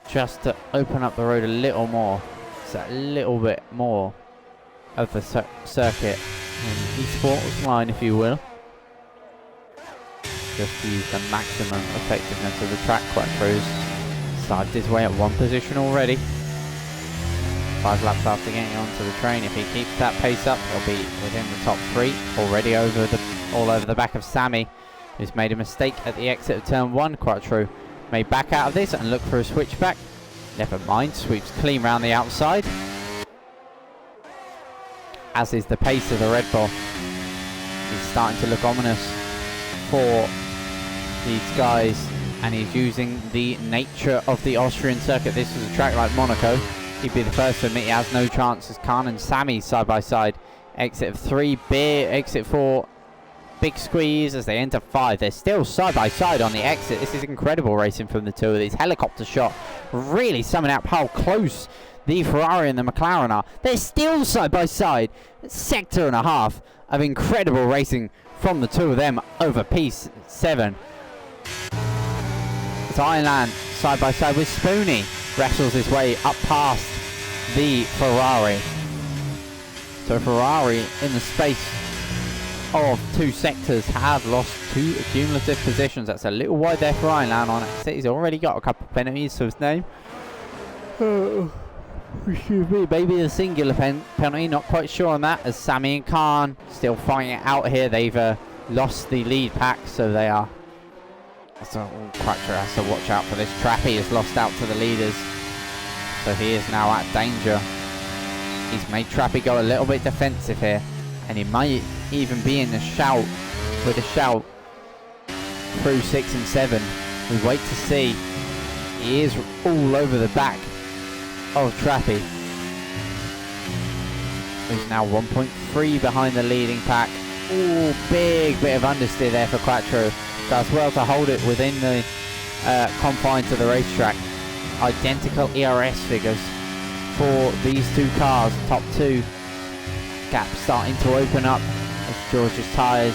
just to open up the road a little more. It's that little bit more of the circuit, esports line if you will, just to use the maximum effectiveness of the track. Quattro's started his way at 1 position already. 5 laps after getting onto the train. If he keeps that pace up, he'll be within the top 3, already all over the back of Sammy, who's made a mistake at the exit of turn 1. Quattro may back out of this and look for a switchback. Never mind, sweeps clean round the outside, as is the pace of the Red Bull. He's starting to look ominous for these guys, and he's using the nature of the Austrian circuit. This is a track like Monaco. He'd be the first to admit he has no chance, as Khan and Sammy side by side. Exit of 3, exit 4, big squeeze as they enter 5. They're still side by side on the exit. This is incredible racing from the two of these. Helicopter shot really summing out how close the Ferrari and the McLaren are. They're still side by side. Sector and a half of incredible racing from the two of them over P7. It's Ireland side by side with Spoony. Wrestles his way up past the Ferrari. So Ferrari, in the space of 2 sectors, have lost 2 cumulative positions. That's a little wide there for Ireland on exit. He's already got a couple of penalties to his name. Excuse me, maybe a singular penalty, not quite sure on that, as Sammy and Khan still fighting it out here. They've lost the lead pack, so they are. So Quattro has to watch out for this. Trappy has lost out to the leaders, so he is now at danger. He's made Trappy go a little bit defensive here, and he might even be in a shout through 6 and 7. We wait to see. He is all over the back of Trappy, who's now 1.3 behind the leading pack. Ooh, big bit of understeer there for Quattro. Does well to hold it within the confines of the racetrack. Identical ERS figures for these 2 cars. Top 2 gaps starting to open up as George's tyres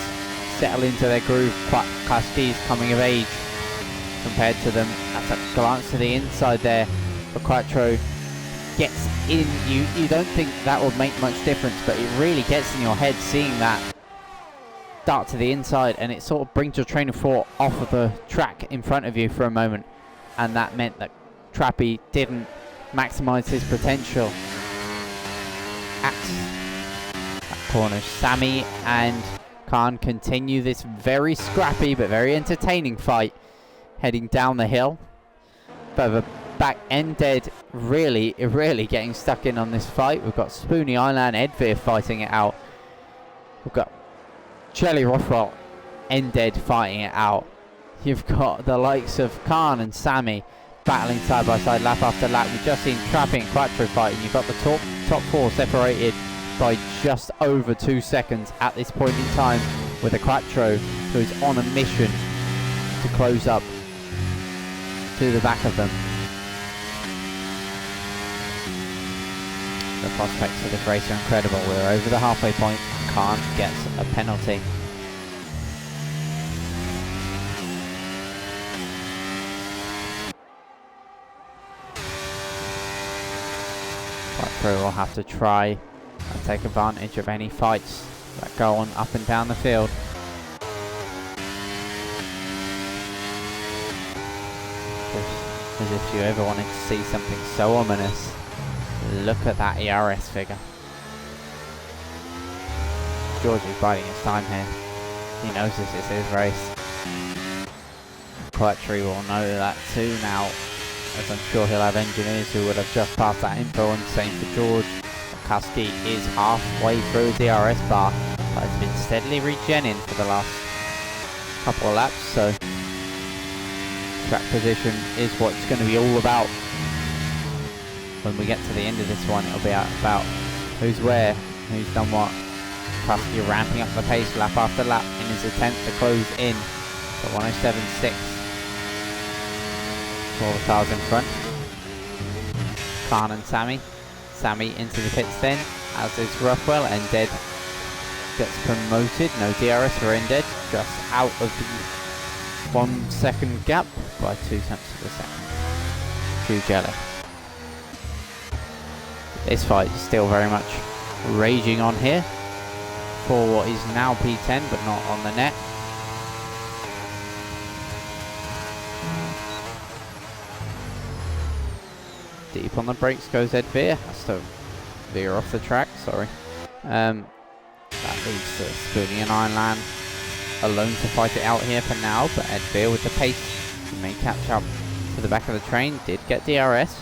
settle into their groove. Kusky's coming of age compared to them. That's a glance to the inside there for Quattro. Gets in. You don't think that would make much difference, but it really gets in your head seeing that dart to the inside, and it sort of brings your train of thought off of the track in front of you for a moment, and that meant that Trappy didn't maximise his potential at that corner. Sammy and Khan continue this very scrappy but very entertaining fight heading down the hill. Bit of a back end dead, really getting stuck in on this fight. We've got Spoony, Ireland, Edveer fighting it out. We've got Jelly Rothwell, Ended fighting it out. You've got the likes of Khan and Sammy battling side by side lap after lap. We've just seen Trappy and Quattro fighting. You've got the top 4 separated by just over 2 seconds at this point in time, with a Quattro who's on a mission to close up to the back of them. The prospects of this race are incredible. We're over the halfway point, can't get a penalty. Quattro will have to try and take advantage of any fights that go on up and down the field. Just as if you ever wanted to see something so ominous, look at that ERS figure. George is biding his time here. He knows this is his race. Quattro will know that too now, as I'm sure he'll have engineers who would have just passed that info on. Same for George. Kuski is halfway through his ERS bar, but has been steadily regenning for the last couple of laps, so track position is what it's going to be all about. When we get to the end of this one, it'll be about who's where, who's done what. Kuski ramping up the pace lap after lap in his attempt to close in to 107.6. All the cars in front. Khan and Sammy. Sammy into the pits then, as is Ruffwell. Ended gets promoted. No DRS for Ended. Just out of the 1 second gap by 2 tenths of a second. True jelly. This fight is still very much raging on here for what is now P10 but not on the net. Deep on the brakes goes Ed Veer. Has to veer off the track, sorry. That leaves Spoonie and Ironland alone to fight it out here for now, but Ed Veer with the pace, he may catch up to the back of the train. Did get DRS.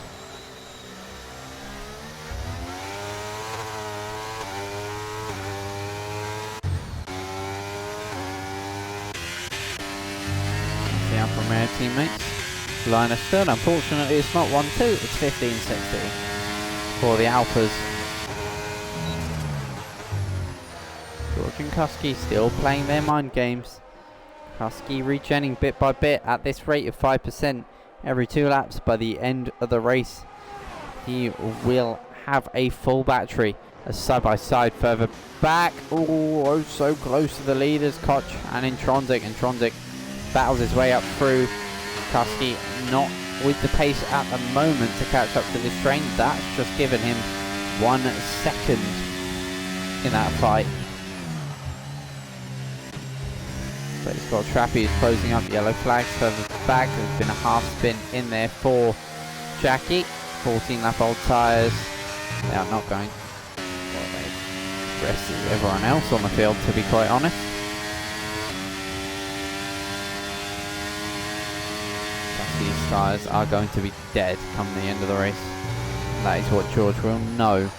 The Alfa Romeo teammates. Line of still, unfortunately it's not 1-2, it's 15-16 for the Alphas. George and Kuski still playing their mind games. Kuski regenning bit by bit at this rate of 5% every 2 laps. By the end of the race, he will have a full battery. As side by side further back, oh so close to the leaders, Koch and Intronsic. Intronsic battles his way up through. Kuski not with the pace at the moment to catch up to this train. That's just given him 1 second in that fight. But he's got Trappy who's closing up. Yellow flags further back. There's been a half spin in there for Jackie. 14 lap old tyres. They are not going. Well, they rested everyone else on the field, to be quite honest. These tyres are going to be dead come the end of the race. That is what George will know.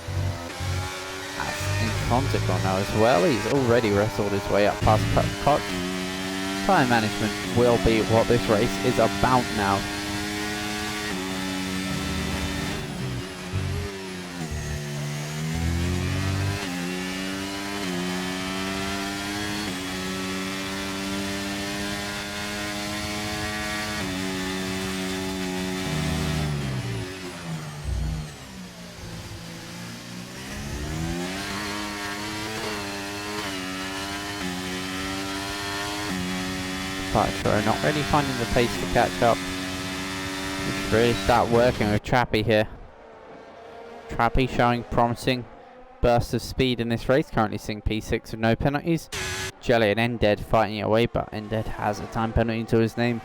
As Intronsic will know as well. He's already wrestled his way up past Koch. Tyre management will be what this race is about now. Quattro not really finding the pace to catch up. We should really start working with Trappy here. Trappy showing promising bursts of speed in this race, currently sitting P6 with no penalties. Jelly and Ended fighting it away, but Ended has a time penalty to his name.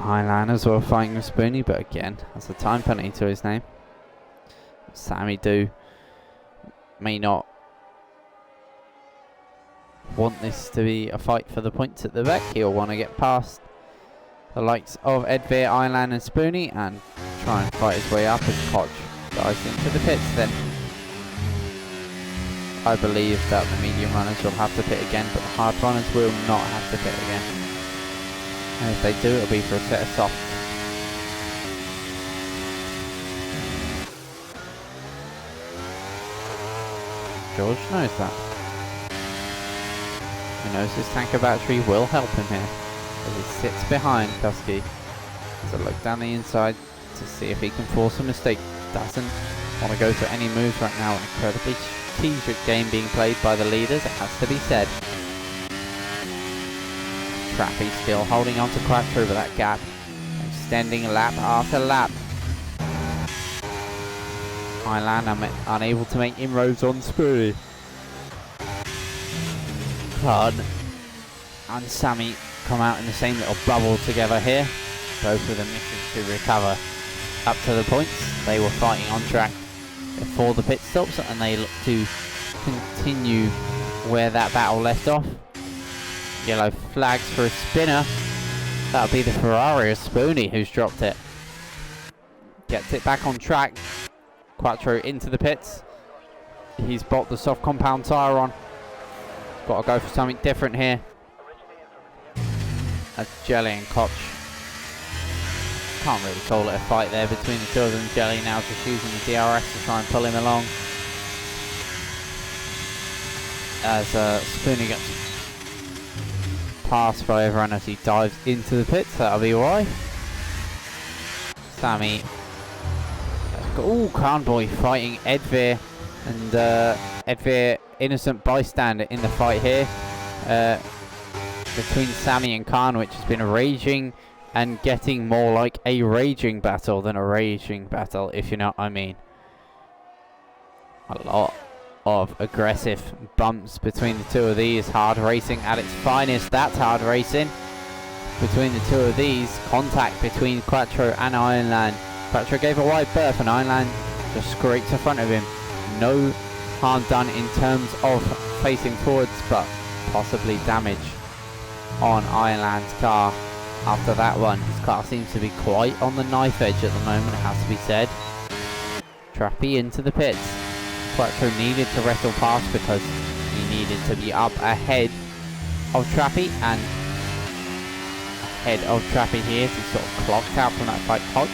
Highlanders were fighting with Spoonie, but again has a time penalty to his name. Sammy may not want this to be a fight for the points at the back. He'll want to get past the likes of Ed Veer, Ironland and Spoonie and try and fight his way up as Koch dives into the pits. Then I believe that the medium runners will have to pit again, but the hard runners will not have to pit again. And if they do, it'll be for a set of softs. George knows that. He knows his tanker battery will help him here as he sits behind Kusky. Has a look down the inside to see if he can force a mistake. Doesn't want to go for any moves right now. An incredibly strategic game being played by the leaders, it has to be said. Trappy still holding on to Quattro over that gap. Extending lap after lap. Highland unable to make inroads on Spoony. Card and Sammy come out in the same little bubble together here. Both of them mission to recover up to the points. They were fighting on track before the pit stops and they look to continue where that battle left off. Yellow flags for a spinner. That'll be the Ferrari of Spoony who's dropped it. Gets it back on track. Quattro into the pits. He's bolted the soft compound tyre on. Got to go for something different here. That's Jelly and Koch. Can't really call it a fight there between the two of them. Jelly now just using the DRS to try and pull him along. As Spoony gets passed by everyone as he dives into the pits. That'll be why. Sammy. Oh, Carnboy fighting Edvir. And Edvir, innocent bystander in the fight here. Between Sammy and Khan, which has been raging and getting more like a raging battle than a raging battle, if you know what I mean. A lot of aggressive bumps between the two of these. Hard racing at its finest. That's hard racing between the two of these. Contact between Quattro and Ironland. Quattro gave a wide berth and Ironland just scraped in front of him. No harm done in terms of facing forwards, but possibly damage on Ironland's car. After that one, his car seems to be quite on the knife edge at the moment, it has to be said. Trappy into the pits. Quattro needed to wrestle past because he needed to be up ahead of Trappy, and ahead of Trappy here to sort of clocked out from that fight. Koch,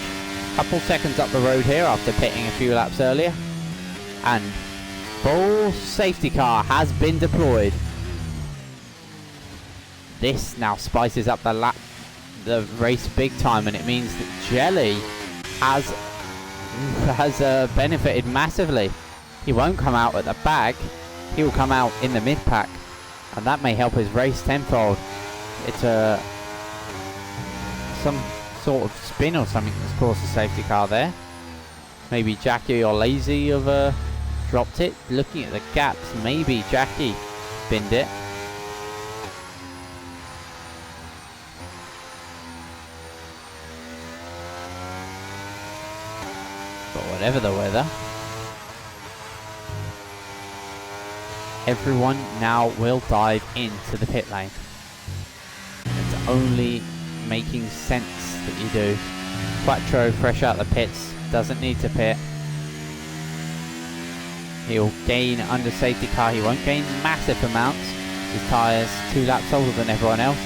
couple seconds up the road here after pitting a few laps earlier, and full safety car has been deployed. This now spices up the race big time, and it means that Jelly has benefited massively. He won't come out at the back, he will come out in the mid pack, and that may help his race tenfold. It's some sort of spin or something that's caused the safety car there. Maybe Jackie or Lazy have dropped it. Looking at the gaps, maybe Jackie binned it. But whatever the weather, everyone now will dive into the pit lane. It's only making sense that you do. Quattro, fresh out the pits, doesn't need to pit. He'll gain under safety car. He won't gain massive amounts. His tyres 2 laps older than everyone else,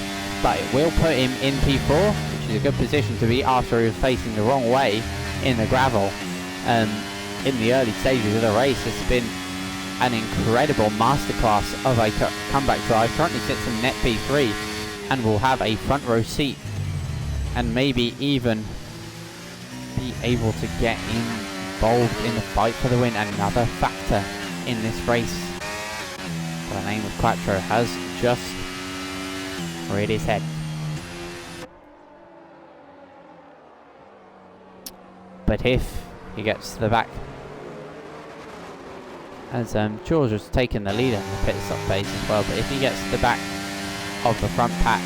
but it will put him in P4, which is a good position to be after he was facing the wrong way in the gravel. In the early stages of the race, it's been an incredible masterclass of a comeback drive. Currently sits in net P3 and will have a front row seat and maybe even be able to get involved in the fight for the win. Another factor in this race. The name of Quattro has just reared his head. But if he gets to the back, as George has taken the lead in the pit stop phase as well, but if he gets to the back of the front pack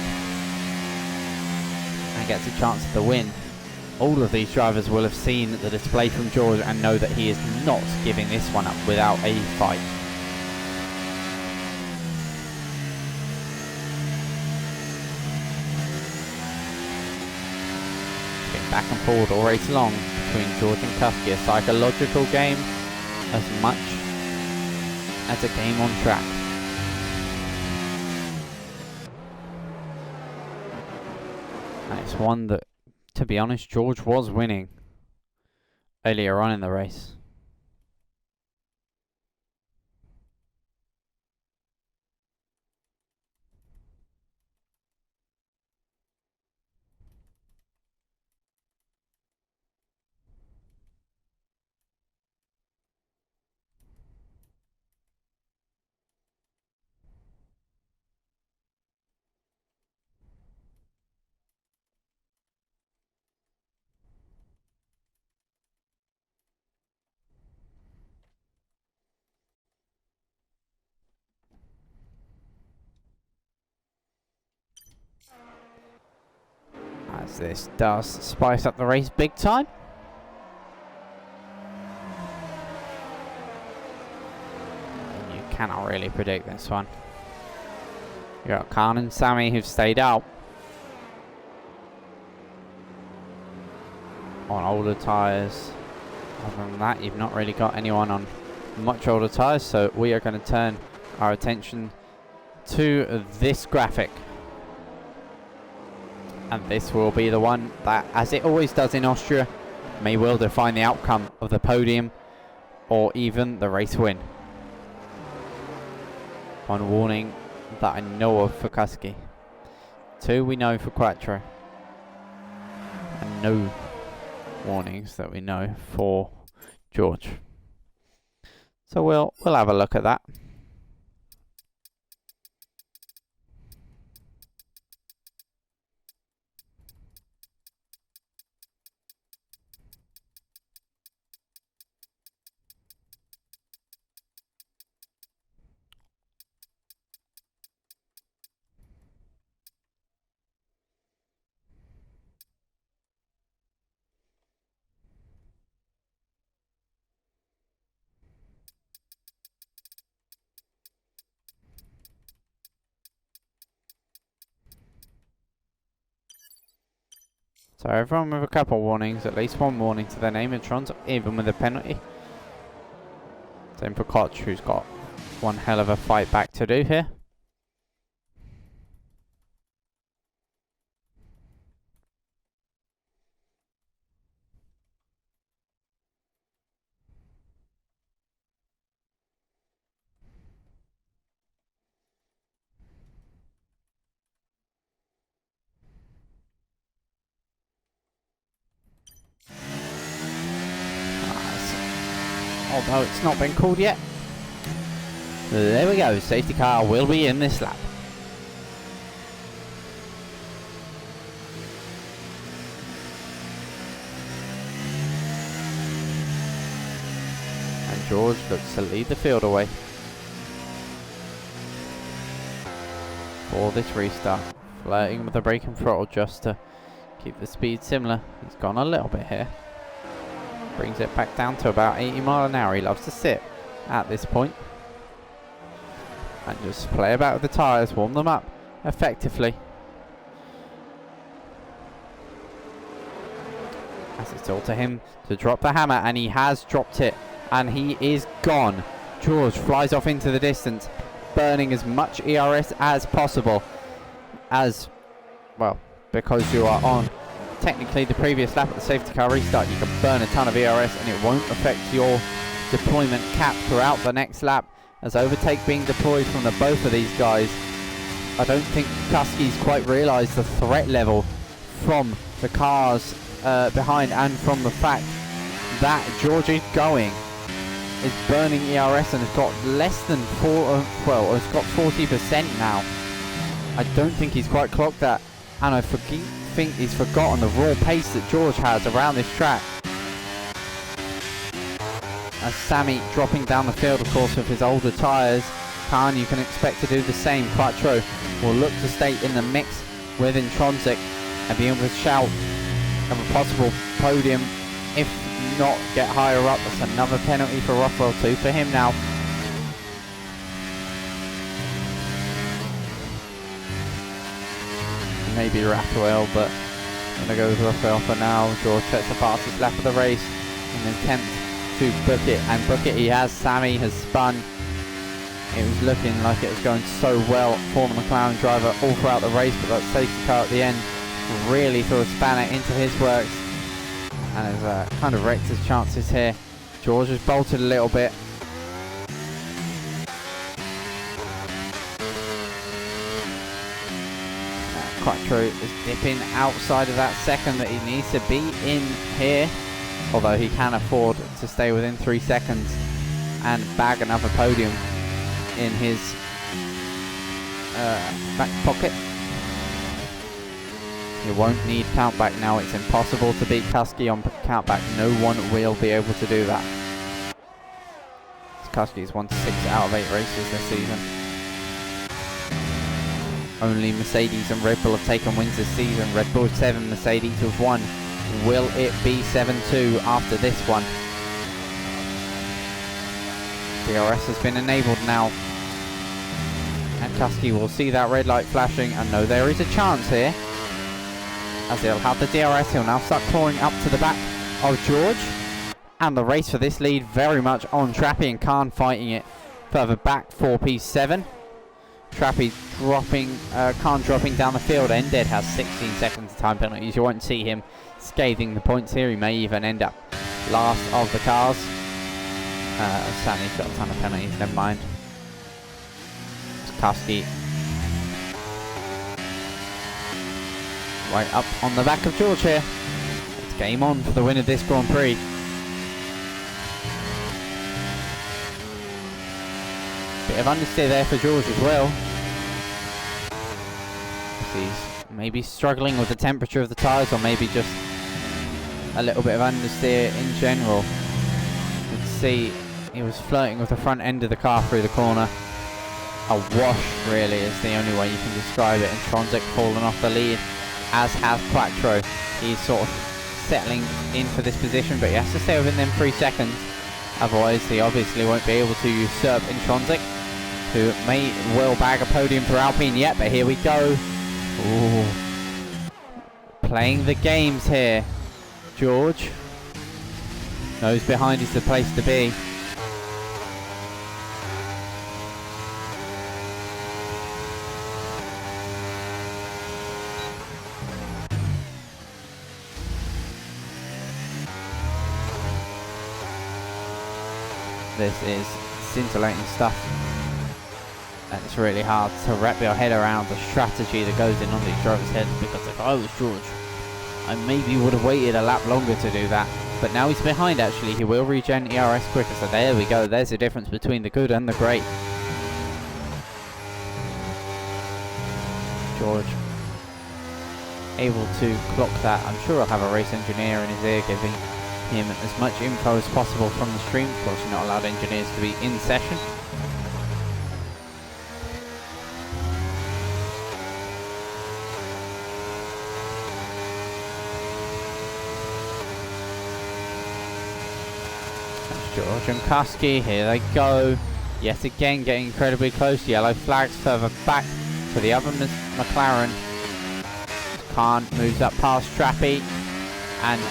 and gets a chance at the win, all of these drivers will have seen the display from George and know that he is not giving this one up without a fight. Getting back and forward all race long between George and Kusky, a psychological game as much as a game on track. And it's one that, to be honest, George was winning earlier on in the race. as this does spice up the race big time. You cannot really predict this one. You got Khan and Sammy who've stayed out on older tyres. Other than that, you've not really got anyone on much older tyres, so we are going to turn our attention to this graphic. And this will be the one that, as it always does in Austria, may well define the outcome of the podium or even the race win. One warning that I know of for Kuski. 2 we know for Quattro. And no warnings that we know for George. So we'll have a look at that. So everyone with a couple warnings, at least one warning to their name in Trons, even with a penalty. Same for Koch, who's got one hell of a fight back to do here. Although it's not been called yet. There we go, safety car will be in this lap. And George looks to lead the field away for this restart. Flirting with the brake and throttle just to keep the speed similar. He's gone a little bit here. Brings it back down to about 80 miles an hour. He loves to sit at this point and just play about with the tyres, warm them up effectively. As it's all to him to drop the hammer, and he has dropped it, and he is gone. George flies off into the distance, burning as much ERS as possible, as well, because you are on technically the previous lap at the safety car restart. You can burn a ton of ERS and it won't affect your deployment cap throughout the next lap. As overtake being deployed from the both of these guys, I don't think Kuski's quite realised the threat level from the cars behind, and from the fact that George is going, is burning ERS and has got less than has got 40% now. I don't think he's quite clocked that, and I think he's forgotten the raw pace that George has around this track. As Sammy dropping down the field, of course, with his older tyres. Khan, you can expect to do the same. Quattro will look to stay in the mix with Intronsic and be able to shout of a possible podium, if not get higher up. That's another penalty for Rothwell, 2 for him now. Maybe Rathwell, but I'm going to go with Rothwell for now. George sets the fastest lap of the race in an attempt to book it, and book it he has. Sammy has spun. It was looking like it was going so well for the McLaren driver all throughout the race, but that safety car at the end really threw a spanner into his works and has kind of wrecked his chances here. George has bolted a little bit. Quattro is dipping outside of that second that he needs to be in here, although he can afford to stay within 3 seconds and bag another podium in his back pocket. He won't need countback now. It's impossible to beat Kuski on countback. No one will be able to do that. Kuski's won 6 out of 8 races this season. Only Mercedes and Red Bull have taken wins this season. Red Bull 7, Mercedes with 1. Will it be 7-2 after this one? DRS has been enabled now. And Kusky will see that red light flashing and know there is a chance here. As he'll have the DRS, he'll now start clawing up to the back of George. And the race for this lead very much on Trappy and Khan fighting it further back for P7. Trappy dropping, Khan dropping down the field. Ended has 16 seconds of time penalties. You won't see him scathing the points here. He may even end up last of the cars. Sadly, he's got a ton of penalties, never mind. Kusky right up on the back of George here. It's game on for the win of this Grand Prix. Bit of understeer there for George as well. He's maybe struggling with the temperature of the tyres, or maybe just a little bit of understeer in general. You can see he was flirting with the front end of the car through the corner. A wash, really, is the only way you can describe it. And Tronzik fallen off the lead, as has Quattro. He's sort of settling in for this position, but he has to stay within them 3 seconds. Otherwise, he obviously won't be able to usurp Intronzik, who may well bag a podium for Alpine yet, but here we go. Ooh. Playing the games here. George knows behind is the place to be. This is scintillating stuff, and it's really hard to wrap your head around the strategy that goes in on these drivers' heads, because if I was George, I maybe would have waited a lap longer to do that. But now he's behind, actually. He will regen ERS quicker, so there we go. There's the difference between the good and the great. George able to clock that. I'm sure he'll have a race engineer in his ear giving him as much info as possible from the stream. Of course, you're not allowed engineers to be in session. That's George and Kusky, here they go. Yet again getting incredibly close. Yellow flags further back to the other McLaren. Khan moves up past Trappy, and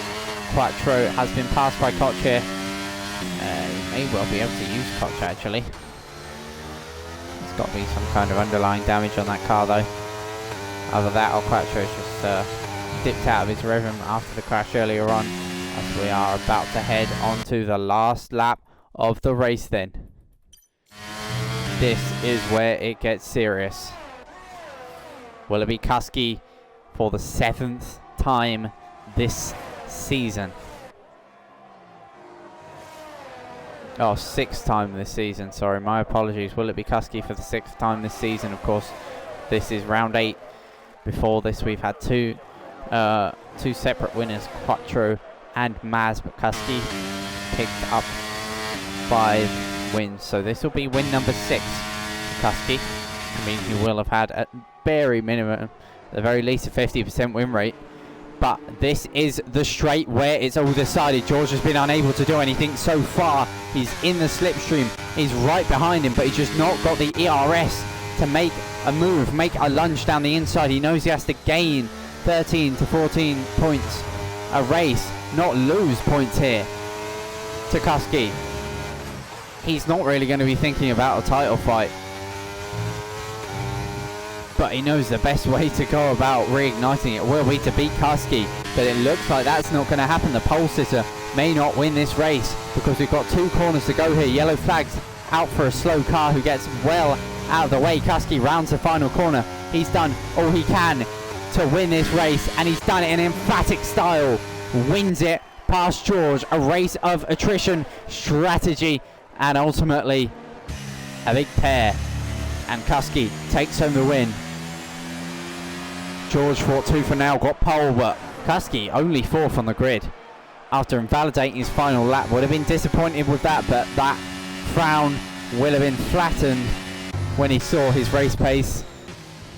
Quattro has been passed by Koch here. He may well be able to use Koch, actually. There's got to be some kind of underlying damage on that car, though. Either that or Quattro's just dipped out of his rhythm after the crash earlier on, as we are about to head onto the last lap of the race then. This is where it gets serious. Will it be Kusky for the 7th time this season? Oh, 6th time this season, sorry, my apologies. Will it be Kusky for the 6th time this season? Of course, this is round 8. Before this, we've had two separate winners, Quattro and Maz, but Kusky picked up 5 wins. So this will be win number 6 for Kusky. I mean, he will have had at very minimum, at the very least, a 50% win rate. But this is the straight where it's all decided. George has been unable to do anything so far. He's in the slipstream. He's right behind him, but he's just not got the ERS to make a move, make a lunge down the inside. He knows he has to gain 13 to 14 points a race, not lose points here to Kusky. He's not really going to be thinking about a title fight, but he knows the best way to go about reigniting it will be to beat Kusky. But it looks like that's not going to happen. The pole sitter may not win this race, because we've got 2 corners to go here. Yellow flags out for a slow car who gets well out of the way. Kusky rounds the final corner. He's done all he can to win this race, and he's done it in emphatic style. Wins it past George. A race of attrition, strategy, and ultimately a big pair. And Kusky takes home the win. George fought tooth and nail, got pole, but Kusky only 4th on the grid after invalidating his final lap. Would have been disappointed with that, but that frown will have been flattened when he saw his race pace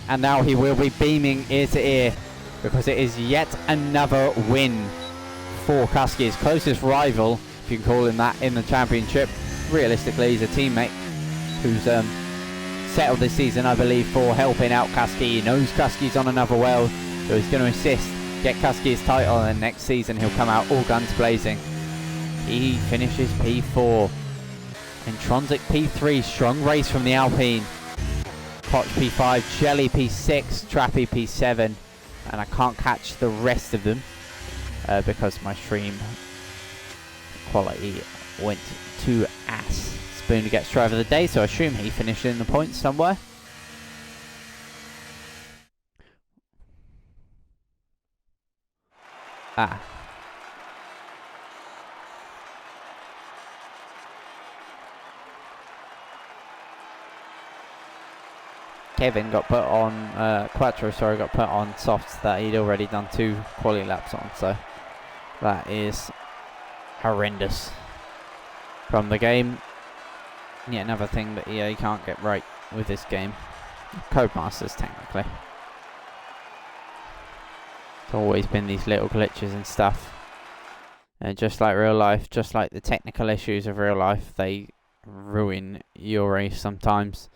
And now he will be beaming ear to ear, because it is yet another win for Kuski, his closest rival, if you can call him that, in the championship. Realistically, he's a teammate who's settled this season, I believe, for helping out Kuski. He knows Kuski's on another world, so he's going to assist, get Kuski his title, and next season he'll come out all guns blazing. He finishes P4. Intronsic P3, strong race from the Alpine. Koch P5, Jelly P6, Trappy P7, and I can't catch the rest of them because my stream quality went to ass. Spooner gets driver of the day, so I assume he finished in the points somewhere. Kevin got put on, Quattro, sorry, got put on softs that he'd already done 2 quality laps on, so that is horrendous from the game. Yet another thing that EA can't get right with this game. Codemasters, technically. It's always been these little glitches and stuff. And just like real life, just like the technical issues of real life, they ruin your race sometimes.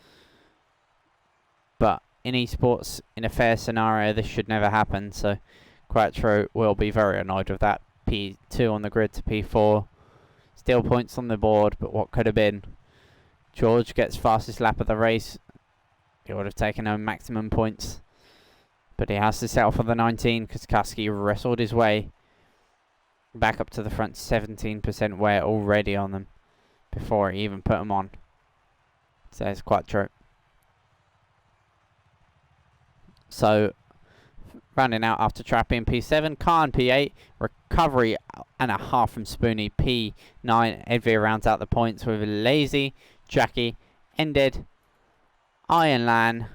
But in esports, in a fair scenario, this should never happen, so Quattro will be very annoyed with that. P2 on the grid to P4. Still points on the board, but what could have been? George gets fastest lap of the race. He would have taken home maximum points. But he has to settle for the 19 because Kuski wrestled his way back up to the front. 17% wear already on them before he even put them on. So it's Quattro. So, rounding out after Trappy in P7, Khan P8, recovery and a half from Spoonie P9. Edvir rounds out the points with Lazy, Jackie, Ended, Ironlan,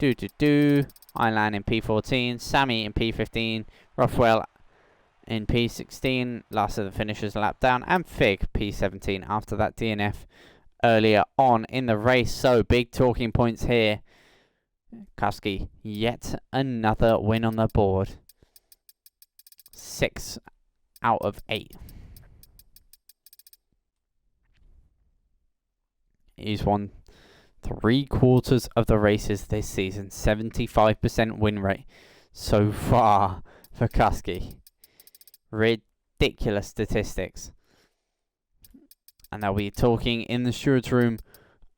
Ironlan in P14, Sammy in P15, Rothwell in P16, last of the finishers lap down, and Fig P17 after that DNF earlier on in the race. So, big talking points here. Kuski, yet another win on the board. 6 out of 8. He's won 3/4 of the races this season. 75% win rate so far for Kuski. Ridiculous statistics. And they'll be talking in the steward's room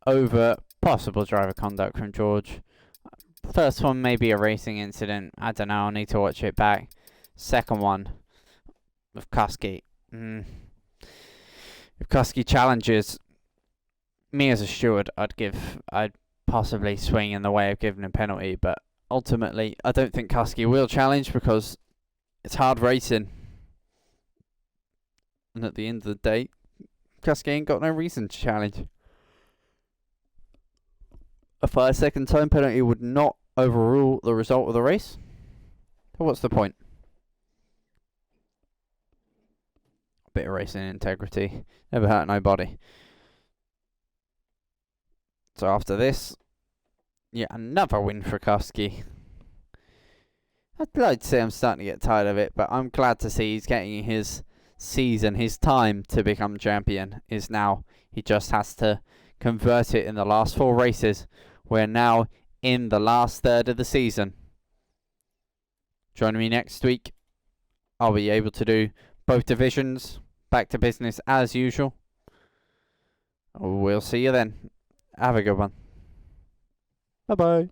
over possible driver conduct from George. First one may be a racing incident. I don't know. I'll need to watch it back. Second one with Kuski. If Kuski challenges me as a steward, I'd possibly swing in the way of giving a penalty. But ultimately, I don't think Kuski will challenge because it's hard racing. And at the end of the day, Kuski ain't got no reason to challenge. A 5-second time penalty would not overrule the result of the race. So what's the point? A bit of racing integrity. Never hurt nobody. So after this, yet another win for Kuski. I'd like to say I'm starting to get tired of it, but I'm glad to see he's getting his season, his time to become champion is now. He just has to convert it in the last 4 races. We're now in the last third of the season. Join me next week. I'll be able to do both divisions. Back to business as usual. We'll see you then. Have a good one. Bye-bye.